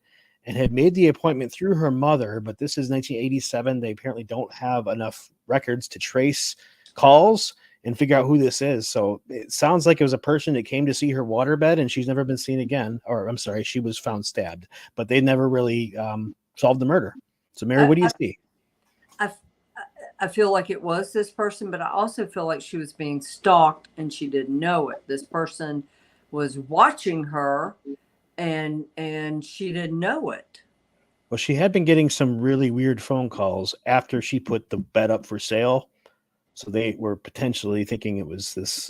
and had made the appointment through her mother. But this is 1987. They apparently don't have enough records to trace calls and figure out who this is. So it sounds like it was a person that came to see her waterbed, and she's never been seen again. Or I'm sorry, she was found stabbed, but they never really solved the murder. So Mary, what do you see? I feel like it was this person, but I also feel like she was being stalked and she didn't know it. This person was watching her and she didn't know it. Well, she had been getting some really weird phone calls after she put the bed up for sale. So they were potentially thinking it was this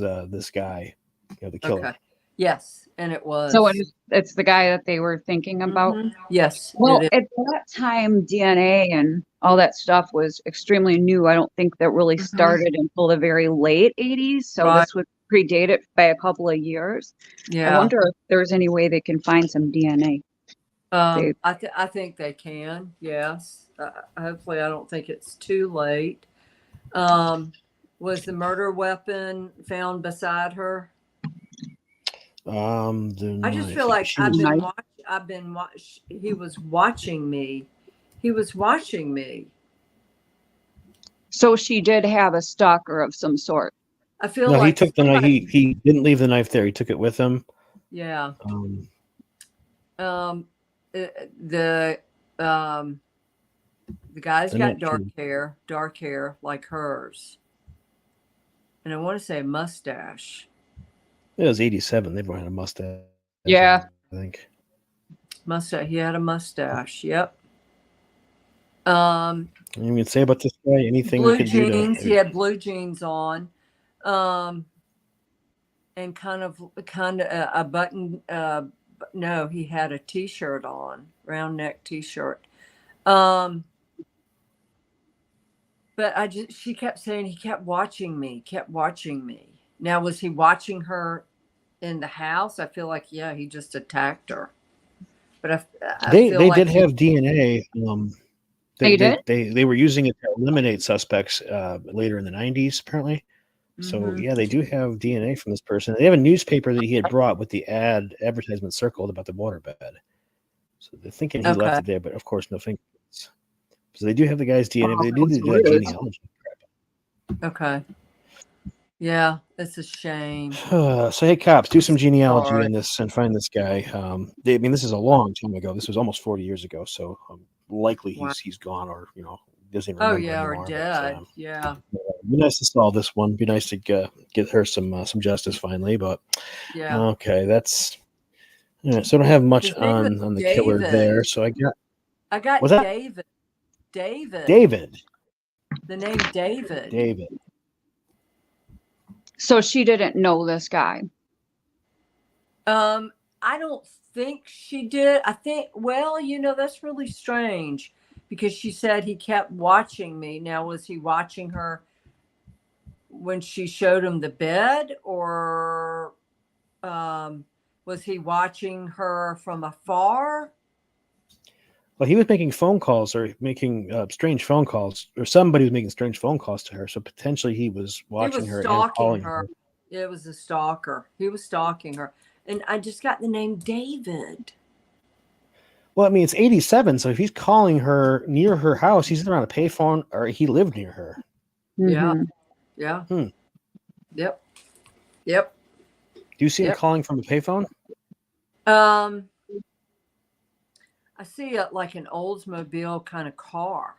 guy, the killer. Okay. Yes, and it was. So it's the guy that they were thinking about? Mm-hmm. Yes. Well, at that time, DNA and all that stuff was extremely new. I don't think that really started until the very late 80s. So this would predate it by a couple of years. Yeah. I wonder if there's any way they can find some DNA. I think they can. Yes. Hopefully, I don't think it's too late. Was the murder weapon found beside her? I just feel like I've been watching. He was watching me. He was watching me. So she did have a stalker of some sort. I feel like he took the knife. He didn't leave the knife there. He took it with him. Yeah. The guy's got dark hair like hers, and I want to say a mustache. It was 87. They've had a mustache. Yeah. I think. Mustache. He had a mustache. Yep. You can say about this guy anything. Blue jeans. He had blue jeans on, and kind of a button. No, he had a T-shirt on, round neck T-shirt. But she kept saying he kept watching me. Now, was he watching her in the house? I feel like, he just attacked her. But they did have DNA. They were using it to eliminate suspects later in the 90s, apparently. So they do have DNA from this person. They have a newspaper that he had brought with the advertisement circled about the waterbed. So they're thinking he left it there, but of course no fingerprints. So they do have the guy's DNA. They do the genealogy. Okay. Yeah, it's a shame. So hey, cops, do some genealogy in this and find this guy. This is a long time ago. This was almost 40 years ago. So likely he's gone, or doesn't remember anymore. Or dead. But, be nice to solve this one. Be nice to get her some justice finally. But okay, that's so I don't have much on the killer there. So I got David. David. The name David. David. So she didn't know this guy. I don't think she did. I think, that's really strange because she said he kept watching me. Now, was he watching her when she showed him the bed, or was he watching her from afar? Well, he was making phone calls or making strange phone calls, or somebody was making strange phone calls to her. So potentially he was watching her and calling her. It was a stalker. He was stalking her. And I just got the name David. Well, it's 87. So if he's calling her near her house, he's either on a payphone or he lived near her. Mm-hmm. Yeah. Yep. Do you see him calling from a payphone? I see it like an Oldsmobile kind of car.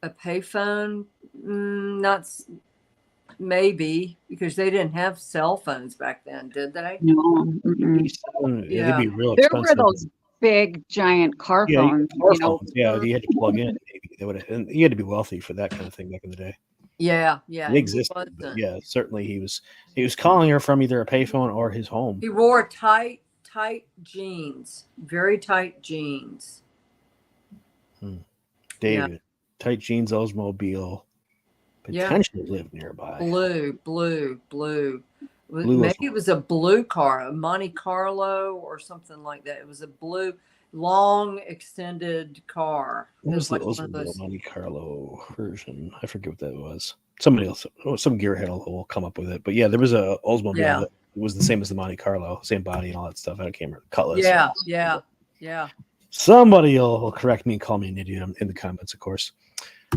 A payphone, not maybe, because they didn't have cell phones back then, did they? No. They'd be real there expensive. were those big giant car phones. Yeah, you had to plug in. Maybe they would have, and you had to be wealthy for that kind of thing back in the day. Yeah. It existed. But certainly he was calling her from either a payphone or his home. He wore tight tight jeans, very tight jeans. David, Yeah. tight jeans, Oldsmobile, potentially lived nearby. Blue. Maybe it was a blue car, a Monte Carlo or something like that. It was a blue, long, extended car. What was the Oldsmobile Monte Carlo version? I forget what that was. Somebody else, some gearhead will come up with it. But yeah, there was a Oldsmobile that was the same as the Monte Carlo, same body and all that stuff. I can't remember. Cutlass. Yeah. Somebody will correct me and call me an idiot in the comments, of course.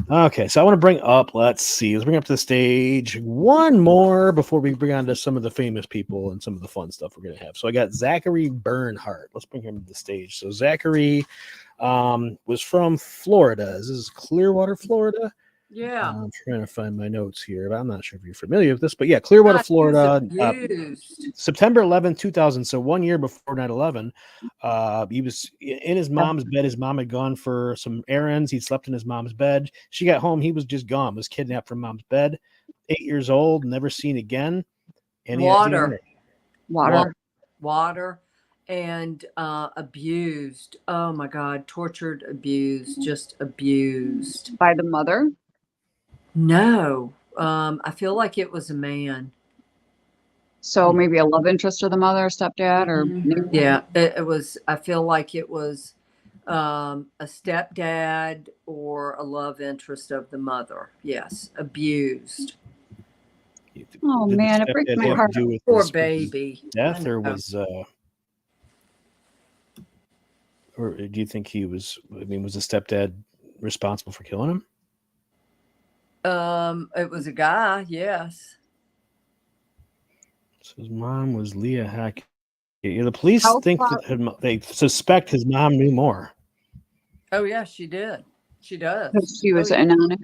Okay, so I want to bring up, let's bring up to the stage one more before we bring on to some of the famous people and some of the fun stuff we're going to have. So I got Zachary Bernhardt. Let's bring him to the stage. So Zachary was from Florida. This is Clearwater, Florida. Yeah. I'm trying to find my notes here, but I'm not sure if you're familiar with this. But yeah, Clearwater, Florida, September 11, 2000. So 1 year before 9/11, he was in his mom's bed. His mom had gone for some errands. He slept in his mom's bed. She got home. He was just gone. Was kidnapped from mom's bed. 8 years old, never seen again. And Water, and abused. Oh my God, tortured, abused, just abused by the mother. No, I feel like it was a man. So maybe a love interest of the mother, stepdad, or yeah, it was. I feel like it was a stepdad or a love interest of the mother. Yes, abused. Oh man, it breaks my heart. Poor baby. Death, or was or do you think he was? I mean, was the stepdad responsible for killing him? It was a guy, yes. So his mom was Leah Hackett. The police think that they suspect his mom knew more. Oh yeah, she did. She does. She was in on it.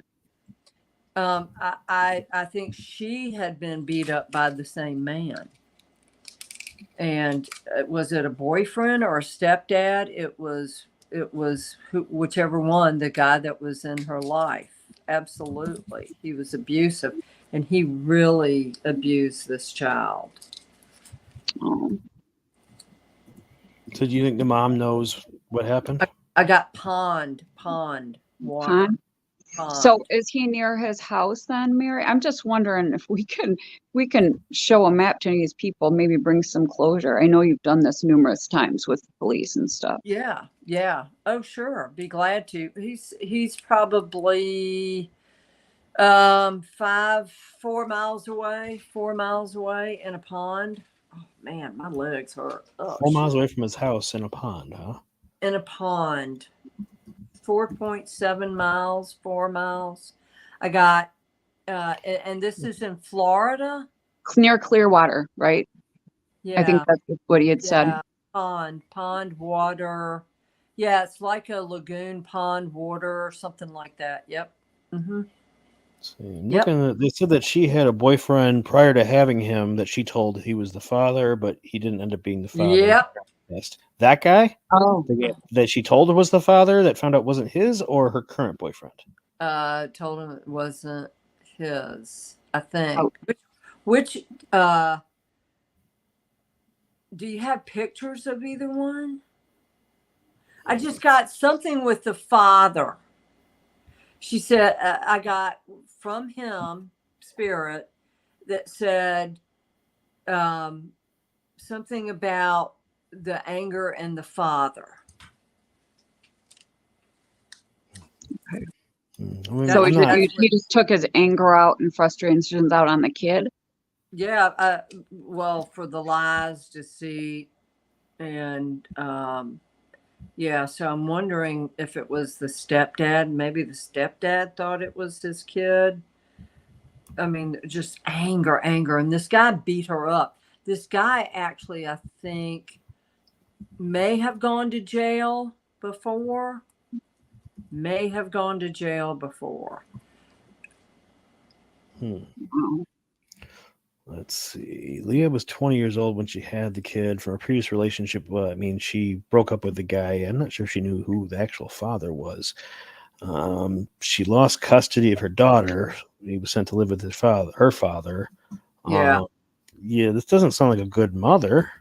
I think she had been beat up by the same man. And was it a boyfriend or a stepdad? It was whichever one, the guy that was in her life. Absolutely. He was abusive, and he really abused this child. Oh. So do you think the mom knows what happened? I got pond water. Pond. So is he near his house then, Mary? I'm just wondering if we can show a map to these people, maybe bring some closure. I know you've done this numerous times with police and stuff. Yeah. Oh, sure. Be glad to. He's probably 4 miles away in a pond. Oh man, my legs hurt. Oh, 4 miles away from his house in a pond, huh? In a pond. 4.7 miles, 4 miles. I got, and this is in Florida. Near Clearwater, right? Yeah. I think that's what he had said. Pond water. Yeah, it's like a lagoon pond water or something like that. Yep. Mm-hmm. They said that she had a boyfriend prior to having him that she told he was the father, but he didn't end up being the father. Yep. That guy? Oh. That she told was the father that found out wasn't his, or her current boyfriend? Told him it wasn't his, I think. Oh. Which do you have pictures of either one? I just got something with the father. She said, I got from him, spirit, that said something about the anger and the father. Okay. So he just took his anger out and frustrations out on the kid? Yeah. Well, for the lies, deceit, and yeah. So I'm wondering if it was the stepdad. Maybe the stepdad thought it was his kid. I mean, just anger. And this guy beat her up. This guy actually, I think, may have gone to jail before. Let's see. Leah was 20 years old when she had the kid from a previous relationship. Well, I mean, she broke up with the guy. I'm not sure she knew who the actual father was. She lost custody of her daughter. He was sent to live with her father. Yeah. Yeah, this doesn't sound like a good mother.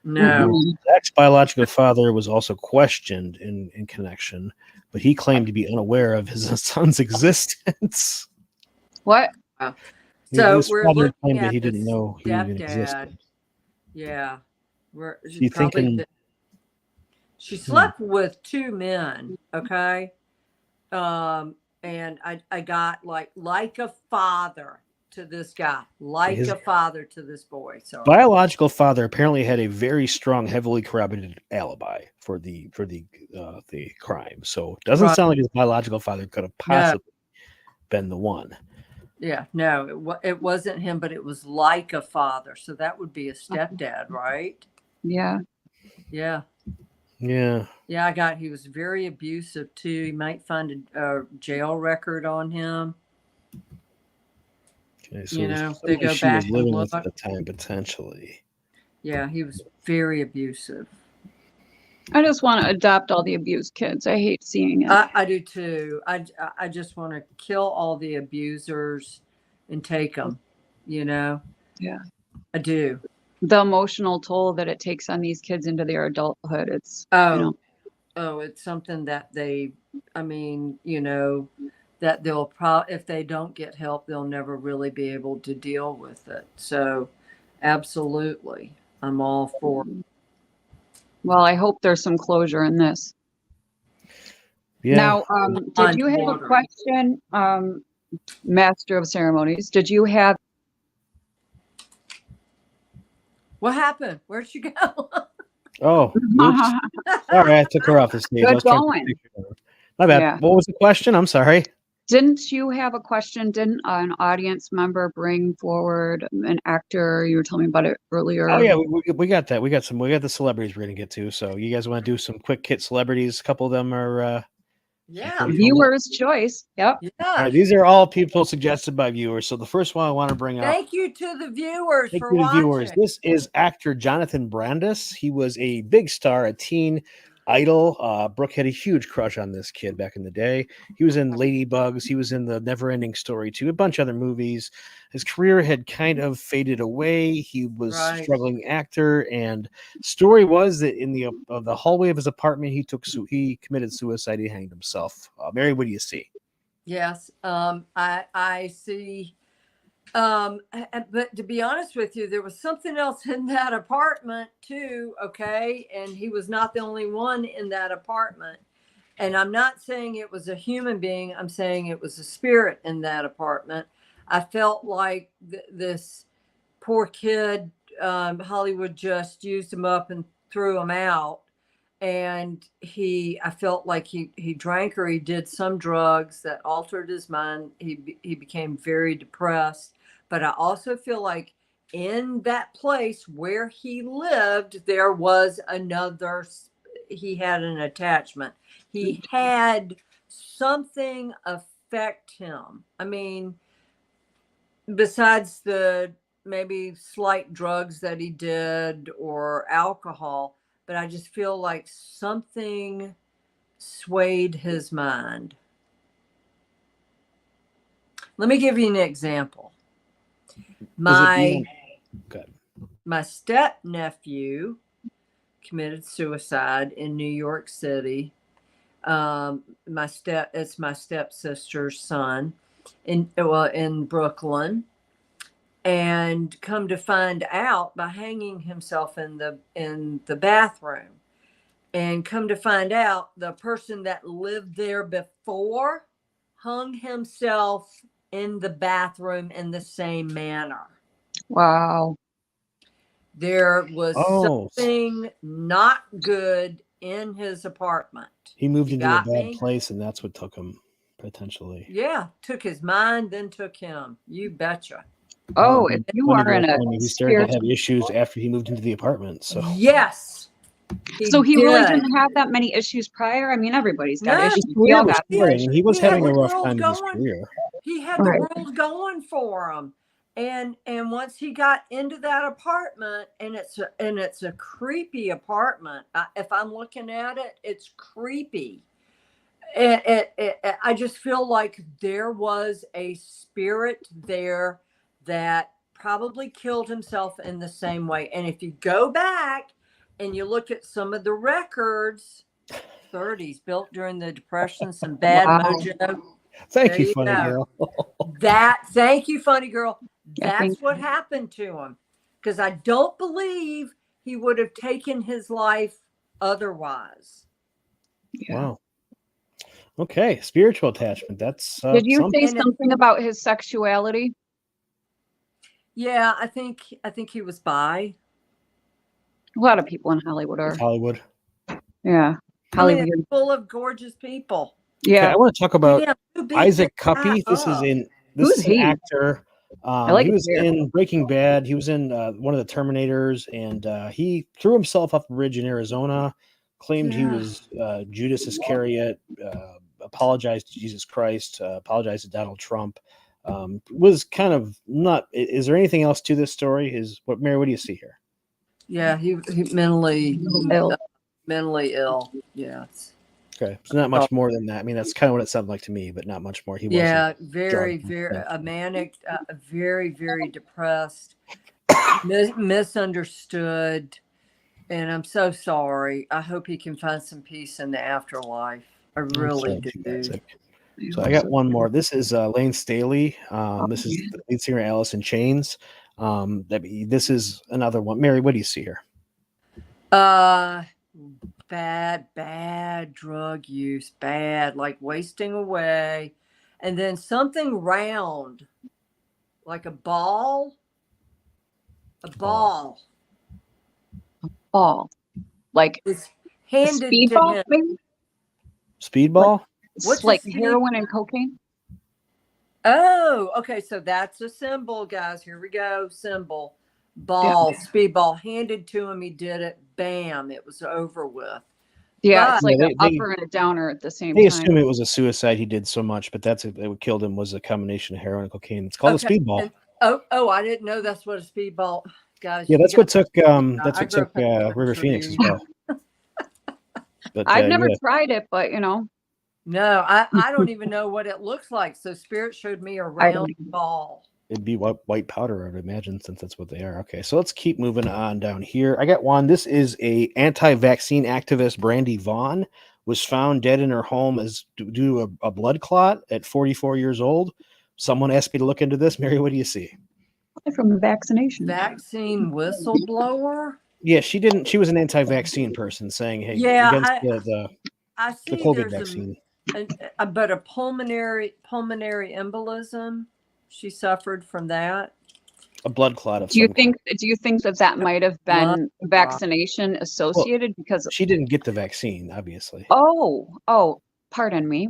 No. Zach's biological father was also questioned in connection, but he claimed to be unaware of his son's existence. What? So his we're father looking claimed that at he didn't this know he even stepdad. existed. Yeah. You thinking? She slept with 2 men, okay? And I got like a father to this guy, a father to this boy. So biological father apparently had a very strong, heavily corroborated alibi for the crime. So it doesn't sound like his biological father could have possibly been the one. Yeah, no, it wasn't him, but it was like a father. So that would be a stepdad, right? Yeah. Yeah. Yeah. Yeah, he was very abusive too. You might find a jail record on him. Okay, so they go she back was living and with look. at the time, potentially. Yeah, he was very abusive. I just want to adopt all the abused kids. I hate seeing it. I do too. I just want to kill all the abusers and take them, Yeah. I do. The emotional toll that it takes on these kids into their adulthood. It's, it's something that that they'll if they don't get help, they'll never really be able to deal with it. So absolutely, I'm all for it. Well, I hope there's some closure in this. Yeah. Now, did you have a question, Master of Ceremonies? Did you have? What happened? Where'd she go? Oh, oops. Sorry, I took her off the stage. Good going. My bad. Yeah. What was the question? I'm sorry. Didn't you have a question? Didn't an audience member bring forward an actor? You were telling me about it earlier. Oh yeah, we got that. We got the celebrities we're gonna get to. So you guys want to do some quick hit celebrities? A couple of them are viewers' choice. Yep. Yeah. All right, these are all people suggested by viewers. So the first one I want to bring up. Thank you to the viewers Thank for you to watching. viewers. This is actor Jonathon Brandis. He was a big star, a teen idol. Brooke had a huge crush on this kid back in the day. He was in Ladybugs. He was in The Never-Ending Story too, a bunch of other movies. His career had kind of faded away. He was a struggling actor, and story was that in the hallway of his apartment, he committed suicide. He hanged himself. Mary, what do you see? Yes, I see. But to be honest with you, there was something else in that apartment too. Okay. And he was not the only one in that apartment. And I'm not saying it was a human being. I'm saying it was a spirit in that apartment. I felt like this poor kid, Hollywood just used him up and threw him out. And I felt like he drank or he did some drugs that altered his mind. He became very depressed. But I also feel like in that place where he lived, there was he had an attachment. He had something affect him. I mean, besides the maybe slight drugs that he did or alcohol, but I just feel like something swayed his mind. Let me give you an example. My step nephew committed suicide in New York City. It's my stepsister's son in Brooklyn. And come to find out by hanging himself in the bathroom, and come to find out the person that lived there before hung himself in the bathroom in the same manner. Wow. There was something not good in his apartment. He moved into a bad place, and that's what took him potentially. Yeah, took his mind, then took him. You betcha. Oh, if you are in a he started to have issues after he moved into the apartment. So yes. So he really didn't have that many issues prior. I mean, everybody's got issues. He was having a rough time in his career. He had the world going for him, and once he got into that apartment, and it's a creepy apartment. If I'm looking at it, it's creepy. I just feel like there was a spirit there that probably killed himself in the same way. And if you go back and you look at some of the records, 30s, built during the Depression, some bad mojo. Thank you, funny girl. Thank you, funny girl. Yeah, That's what happened to him. Because I don't believe he would have taken his life otherwise. Yeah. Wow. Okay, spiritual attachment. That's Did you say something about his sexuality? Yeah, I think he was bi. A lot of people in Hollywood are. Hollywood. Yeah. Hollywood. I mean, it's full of gorgeous people. Yeah. Okay, I want to talk about Issac Kuppy. This is an actor. He was in Breaking Bad. He was in one of the Terminators, and he threw himself off a bridge in Arizona, claimed he was Judas Iscariot, apologized to Jesus Christ, apologized to Donald Trump. Was kind of not. Is there anything else to this story? Mary? What do you see here? Yeah, he mentally ill. Yeah. Okay, so not much more than that. I mean, that's kind of what it sounded like to me, but not much more. He wasn't. Very manic, very, very depressed, misunderstood, and I'm so sorry. I hope he can find some peace in the afterlife. I really do. So I got one more. This is Layne Staley. This is the lead singer Alice in Chains. This is another one. Mary, what do you see here? Bad drug use, like wasting away. And then something round, like a ball. Like it's handed speedball, to him. maybe? Speedball? What's like heroin and cocaine? Oh, okay. So that's a symbol, guys. Here we go. Symbol. Ball, speedball handed to him. He did it. Bam. It was over with. Yeah, it's like an upper and a downer at the same time. They assume it was a suicide. He did so much, but what killed him was a combination of heroin and cocaine. It's called a speedball. I didn't know that's what a speedball, guys. Yeah, that's what took River Phoenix as well. But, I've never tried it, but No, I don't even know what it looks like. So Spirit showed me a round ball. It'd be white powder, I would imagine, since that's what they are. Okay, so let's keep moving on down here. I got one. This is a anti-vaccine activist, Brandy Vaughn, was found dead in her home due to a blood clot at 44 years old. Someone asked me to look into this. Mary, what do you see? From the vaccination. Vaccine whistleblower? Yeah, she didn't. She was an anti-vaccine person saying, hey, against the COVID vaccine. But a pulmonary embolism. She suffered from that. A blood clot of Do you think that might have been vaccination associated? Because she didn't get the vaccine, obviously. Oh, pardon me.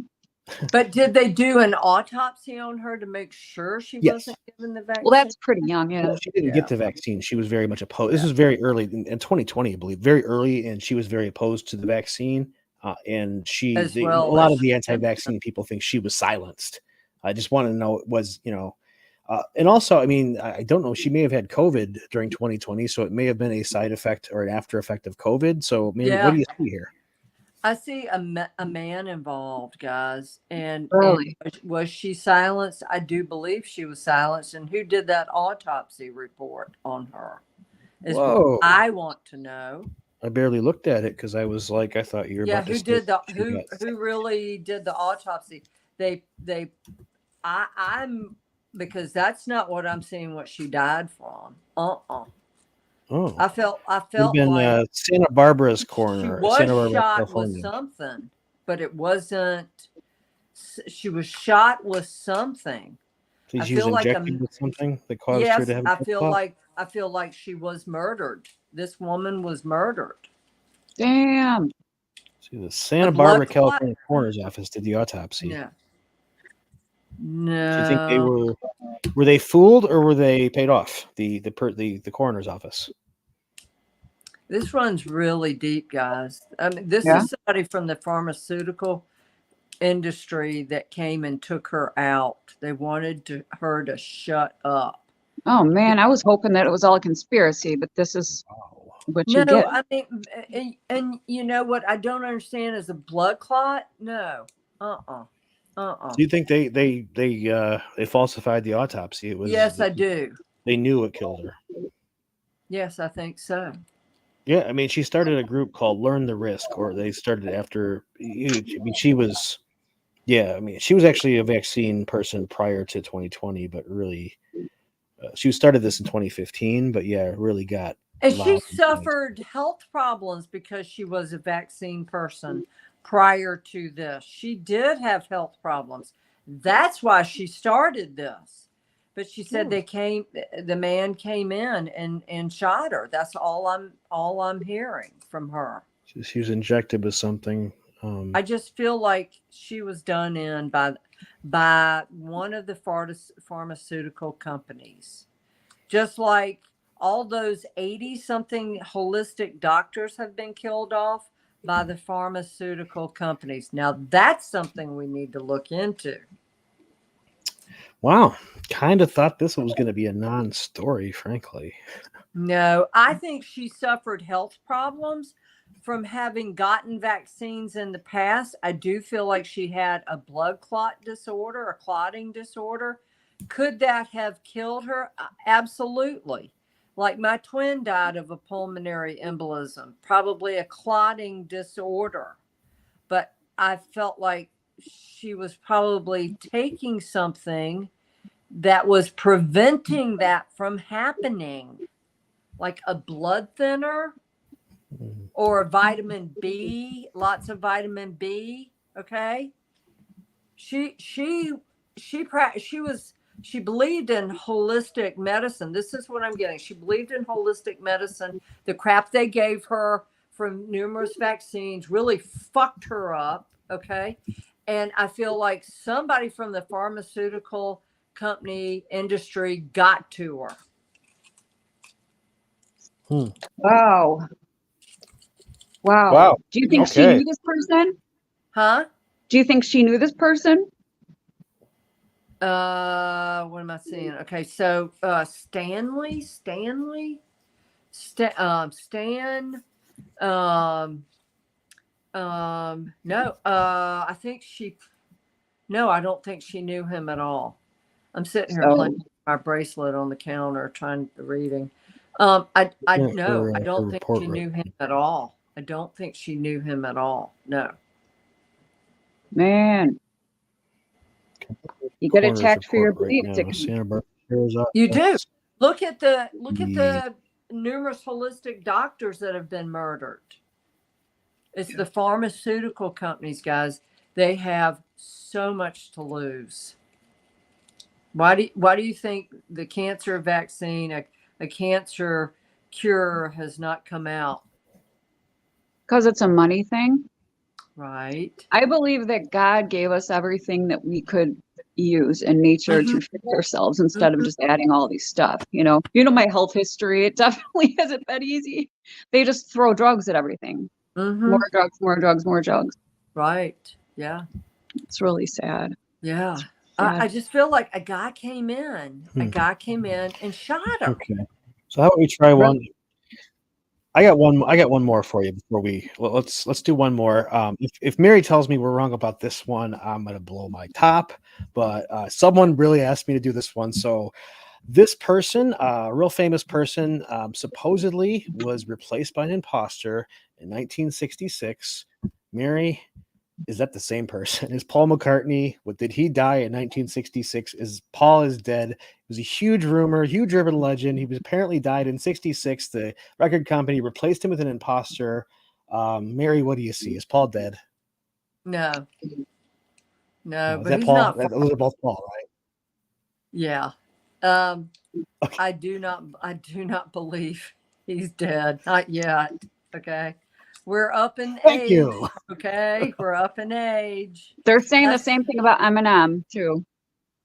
But did they do an autopsy on her to make sure she wasn't given the vaccine? Well, that's pretty young, yeah. No, she didn't get the vaccine. She was very much opposed. This was very early in 2020, I believe, very early, and she was very opposed to the vaccine. And a lot of the anti-vaccine people think she was silenced. I just want to know, and also, I mean, I don't know, she may have had COVID during 2020, so it may have been a side effect or an after effect of COVID. So maybe what do you see here? I see a man involved, guys. And was she silenced? I do believe she was silenced. And who did that autopsy report on her? Is what I want to know. I barely looked at it because I was like, I thought you were about to who really did the autopsy? I'm because that's not what I'm seeing what she died from. Oh, I felt like Santa Barbara's coroner. She was shot with something, but it wasn't. She was shot with something. So she was injected with something that caused her to have. I feel like she was murdered. This woman was murdered. Damn. See, the Santa Barbara, California coroner's office did the autopsy. Yeah. No. Do you think were they fooled or were they paid off? The coroner's office. This runs really deep, guys. I mean, this is somebody from the pharmaceutical industry that came and took her out. They wanted her to shut up. Oh man, I was hoping that it was all a conspiracy, but this is what you get. I mean, and you know what I don't understand is a blood clot. No. Do you think they falsified the autopsy? Yes, I do. They knew what killed her. Yes, I think so. Yeah, I mean, she started a group called Learn the Risk, or they started after. I mean, she was. Yeah, I mean, she was actually a vaccine person prior to 2020, but really, she started this in 2015. But yeah, really got And she loud. suffered health problems because she was a vaccine person prior to this. She did have health problems. That's why she started this. But she said the man came in and shot her. That's all I'm hearing from her. She was injected with something. I just feel like she was done in by one of the pharmaceutical companies. Just like all those 80-something holistic doctors have been killed off by the pharmaceutical companies. Now, that's something we need to look into. Wow. Kind of thought this was going to be a non-story, frankly. No, I think she suffered health problems from having gotten vaccines in the past. I do feel like she had a blood clot disorder, a clotting disorder. Could that have killed her? Absolutely. Like my twin died of a pulmonary embolism, probably a clotting disorder. But I felt like she was probably taking something that was preventing that from happening, like a blood thinner or vitamin B, lots of vitamin B. Okay. She believed in holistic medicine. This is what I'm getting. She believed in holistic medicine. The crap they gave her from numerous vaccines really fucked her up. Okay. And I feel like somebody from the pharmaceutical company industry got to her. Wow. Wow. Do you think she knew this person? Huh? Do you think she knew this person? What am I seeing? Okay, so Stanley, no, I don't think she knew him at all. I'm sitting here playing my bracelet on the counter, reading. I don't think she knew him at all. I don't think she knew him at all. No. Man. You get attacked for your beliefs. You do. Look at the numerous holistic doctors that have been murdered. It's the pharmaceutical companies, guys. They have so much to lose. Why do you think the cancer vaccine, a cancer cure, has not come out? Because it's a money thing. Right. I believe that God gave us everything that we could use in nature to fix ourselves instead of just adding all these stuff. You know my health history. It definitely hasn't been easy. They just throw drugs at everything. More drugs. Right. Yeah. It's really sad. Yeah. I just feel like a guy came in and shot her. Okay. So how about we try one? I got one more for you before let's do one more. If Mary tells me we're wrong about this one, I'm gonna blow my top. But someone really asked me to do this one. So this person, a real famous person, supposedly was replaced by an imposter in 1966. Mary, is that the same person? Is Paul McCartney? Did he die in 1966? Paul is dead? It was a huge rumor, huge urban legend. He was apparently died in 66. The record company replaced him with an imposter. Mary, what do you see? Is Paul dead? No, but that he's Paul? not. Those are both Paul, right? Yeah. Okay. I do not believe he's dead. Not yet. Okay. We're up in age. You. Okay. We're up in age. They're saying the same thing about Eminem too.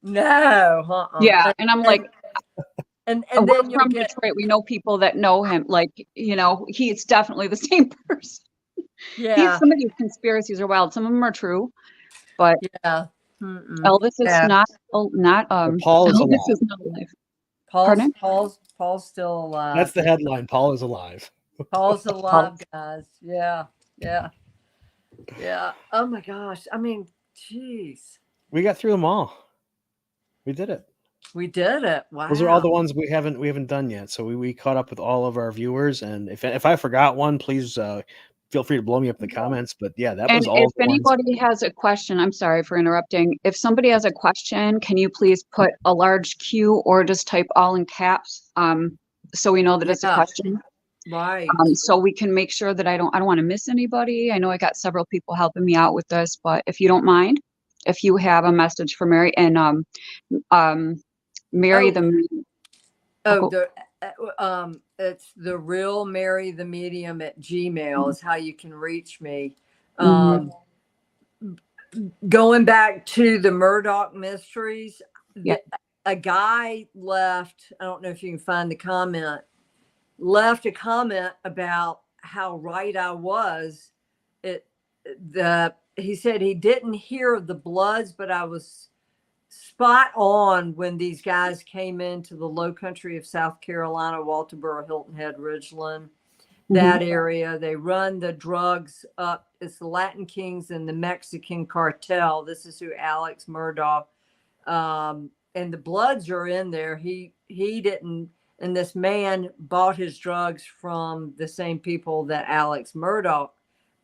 No. Yeah. And I'm like, and we're then from Detroit. We know people that know him. Like, he's definitely the same person. Yeah. Some of these conspiracies are wild. Some of them are true, but yeah. Elvis is not Paul is Elvis alive. is not alive. Paul's still alive. That's the headline. Paul is alive. Paul's alive, guys. Yeah. Oh my gosh. I mean, geez. We got through them all. We did it. We did it. Wow. Those are all the ones we haven't done yet. So we caught up with all of our viewers, and if I forgot one, please feel free to blow me up in the comments. But yeah, that was And all if the ones. anybody has a question, I'm sorry for interrupting. If somebody has a question, can you please put a large Q or just type all in caps, so we know that it's a Yeah. question. Right. So we can make sure that I don't want to miss anybody. I know I got several people helping me out with this, but if you don't mind, if you have a message for Mary and Mary It's the real Mary the Medium at Gmail is how you can reach me. Going back to the Murdaugh mysteries, a guy left, I don't know if you can find the comment, left a comment about how right I was. He said he didn't hear of the Bloods, but I was spot on when these guys came into the low country of South Carolina, Walterboro, Hilton Head, Ridgeland, that area. They run the drugs up. It's the Latin Kings and the Mexican cartel. This is who Alex Murdaugh, and the Bloods are in there. He didn't, and this man bought his drugs from the same people that Alex Murdaugh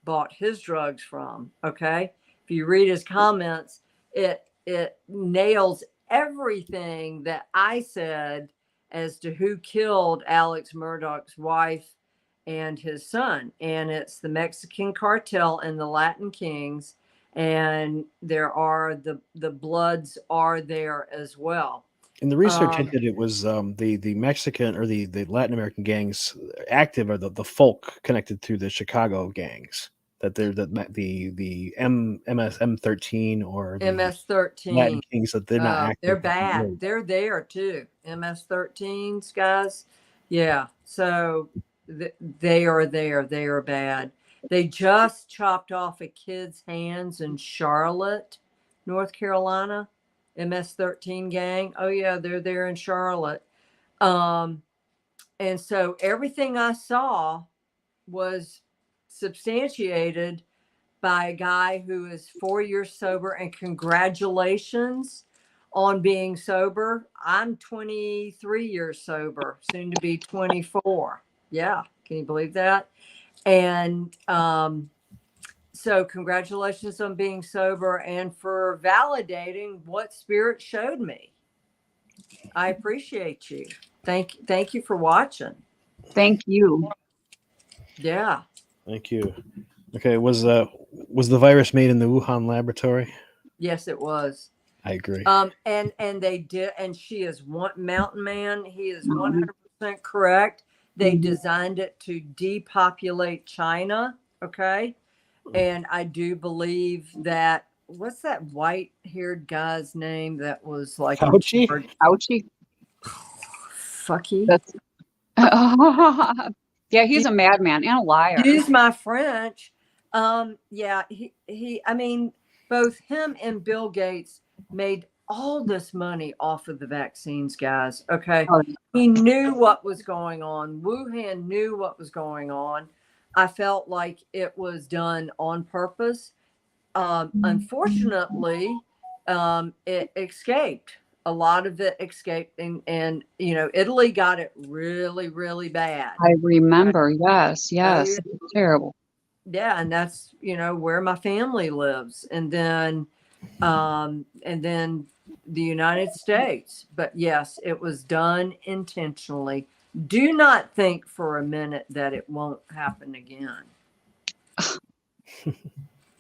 bought his drugs from. Okay. If you read his comments, it nails everything that I said as to who killed Alex Murdaugh's wife and his son. And it's the Mexican cartel and the Latin Kings. And there are the Bloods are there as well. In the research I did, it was the Mexican or the Latin American gangs active are the folk connected to the Chicago gangs. That they're the M13 or the MS-13 Latin Kings, that they're not active. They're bad. They're there too. MS-13s, guys. Yeah. So they are there. They are bad. They just chopped off a kid's hands in Charlotte, North Carolina. MS-13 gang. Oh yeah, they're there in Charlotte. And so everything I saw was substantiated by a guy who is 4 years sober, and congratulations on being sober. I'm 23 years sober, soon to be 24. Yeah. Can you believe that? And, so congratulations on being sober and for validating what Spirit showed me. I appreciate you. Thank you for watching. Thank you. Yeah. Thank you. Okay, was the virus made in the Wuhan laboratory? Yes, it was. I agree. And they did, and she is one Mountain Man. He is 100% correct. They designed it to depopulate China. Okay. And I do believe that, what's that white-haired guy's name that was like Fauci? Fauci. Fucky. Yeah, he's a madman and a liar. Excuse my French. Yeah, he I mean, both him and Bill Gates made all this money off of the vaccines, guys. Okay. He knew what was going on. Wuhan knew what was going on. I felt like it was done on purpose. Unfortunately, it escaped. A lot of it escaped, and Italy got it really, really bad. I remember. Yes. Terrible. Yeah, and that's where my family lives, and then the United States. But yes, it was done intentionally. Do not think for a minute that it won't happen again.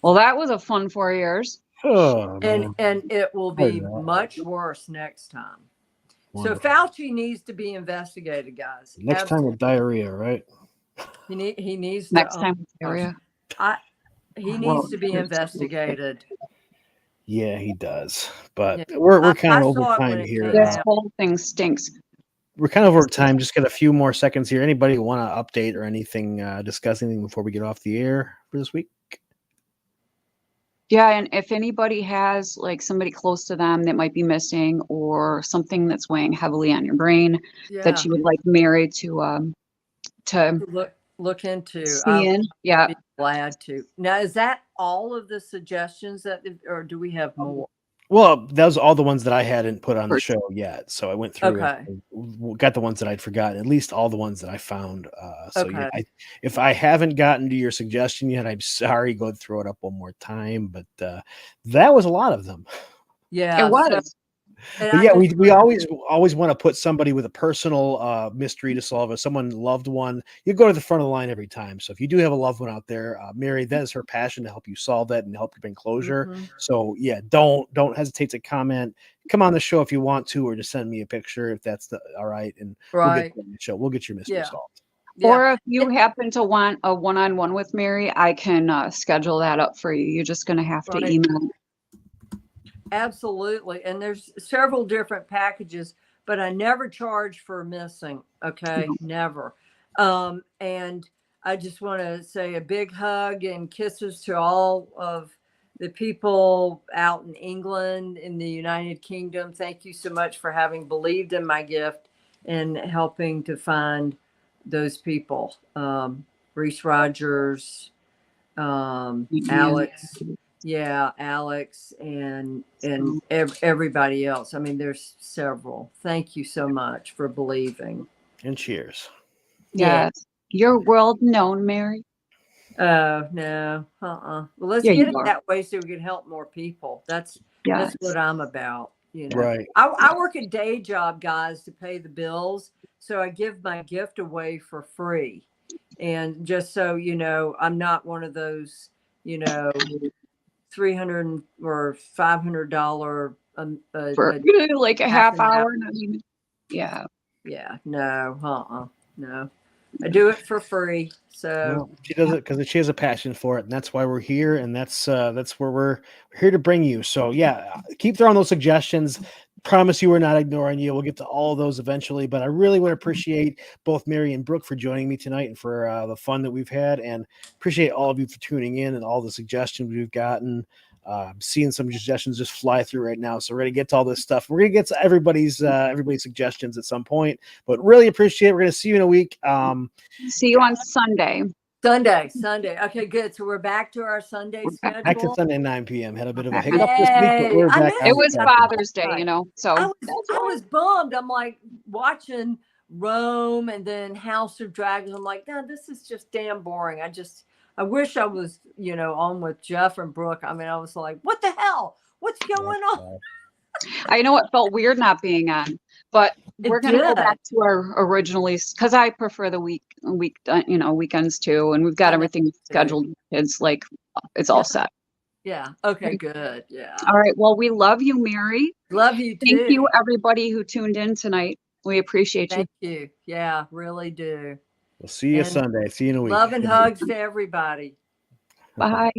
Well, that was a fun 4 years. Oh, and it will be much worse next time. Wonderful. So Fauci needs to be investigated, guys. Next time with diarrhea, right? He needs next time with diarrhea. He needs to be investigated. Yeah, he does. But we're kind of over time here. This whole thing stinks. We're kind of over time. Just got a few more seconds here. Anybody want to update or anything, discuss anything before we get off the air for this week? Yeah, and if anybody has like somebody close to them that might be missing or something that's weighing heavily on your brain that you would like Mary to look into, yeah, be glad to. Now, is that all of the suggestions or do we have more? Well, those are all the ones that I hadn't put on the First. show yet. So I went through and got the ones that I'd forgotten, at least all the ones that I found. Yeah, if I haven't gotten to your suggestion yet, I'm sorry. Go throw it up one more time. But that was a lot of them. Yeah, it was. But yeah, we always want to put somebody with a personal mystery to solve, someone loved one. You go to the front of the line every time. So if you do have a loved one out there, Mary, that is her passion to help you solve that and help you bring closure. Mm-hmm. So yeah, don't hesitate to comment. Come on the show if you want to, or just send me a picture if that's all right, and we'll get you on the show. We'll get your mystery solved. Yeah. Or if you happen to want a one-on-one with Mary, I can schedule that up for you. You're just going to have to email. Absolutely. And there's several different packages, but I never charge for missing. Okay. Never. And I just want to say a big hug and kisses to all of the people out in England, in the United Kingdom. Thank you so much for having believed in my gift and helping to find those people. Reese Rogers, Alex. Yeah, Alex and everybody else. I mean, there's several. Thank you so much for believing. And cheers. Yes. You're world known, Mary. Oh, no. Well, let's get it that way so we can help more people. That's what I'm about. You know, right. I work a day job, guys, to pay the bills. So I give my gift away for free. And just so you know, I'm not one of those, you know, $300 or $500 for like a half hour. No, no. I do it for free. So she does it because she has a passion for it, and that's why we're here, and that's where we're here to bring you. So yeah, keep throwing those suggestions. Promise you we're not ignoring you. We'll get to all of those eventually, but I really want to appreciate both Mary and Brooke for joining me tonight and for the fun that we've had, and appreciate all of you for tuning in and all the suggestions we've gotten. I'm seeing some suggestions just fly through right now, so we're gonna get to all this stuff. We're gonna get to everybody's suggestions at some point, but really appreciate it. We're gonna see you in a week. See you on Sunday. Sunday. Okay, good. So we're back to our Sunday schedule. Back to Sunday 9 p.m. Had a bit of a hiccup this week, but we're back. It was Father's Day, you know. So I was bummed. I'm like watching Rome and then House of Dragons. I'm like, no, this is just damn boring. I wish I was, you know, on with Jeff and Brooke. I mean, I was like, what the hell? What's going on? I know it felt weird not being on, but we're going to go back to our originally, because I prefer the weekends too, and we've got everything scheduled. It's like it's all set. Yeah. Okay. Good. Yeah. All right. Well, we love you, Mary. Love you too. Thank you, everybody who tuned in tonight. We appreciate you. Thank you. Yeah, really do. We'll see you Sunday. See you in a week. Love and hugs to everybody. Bye.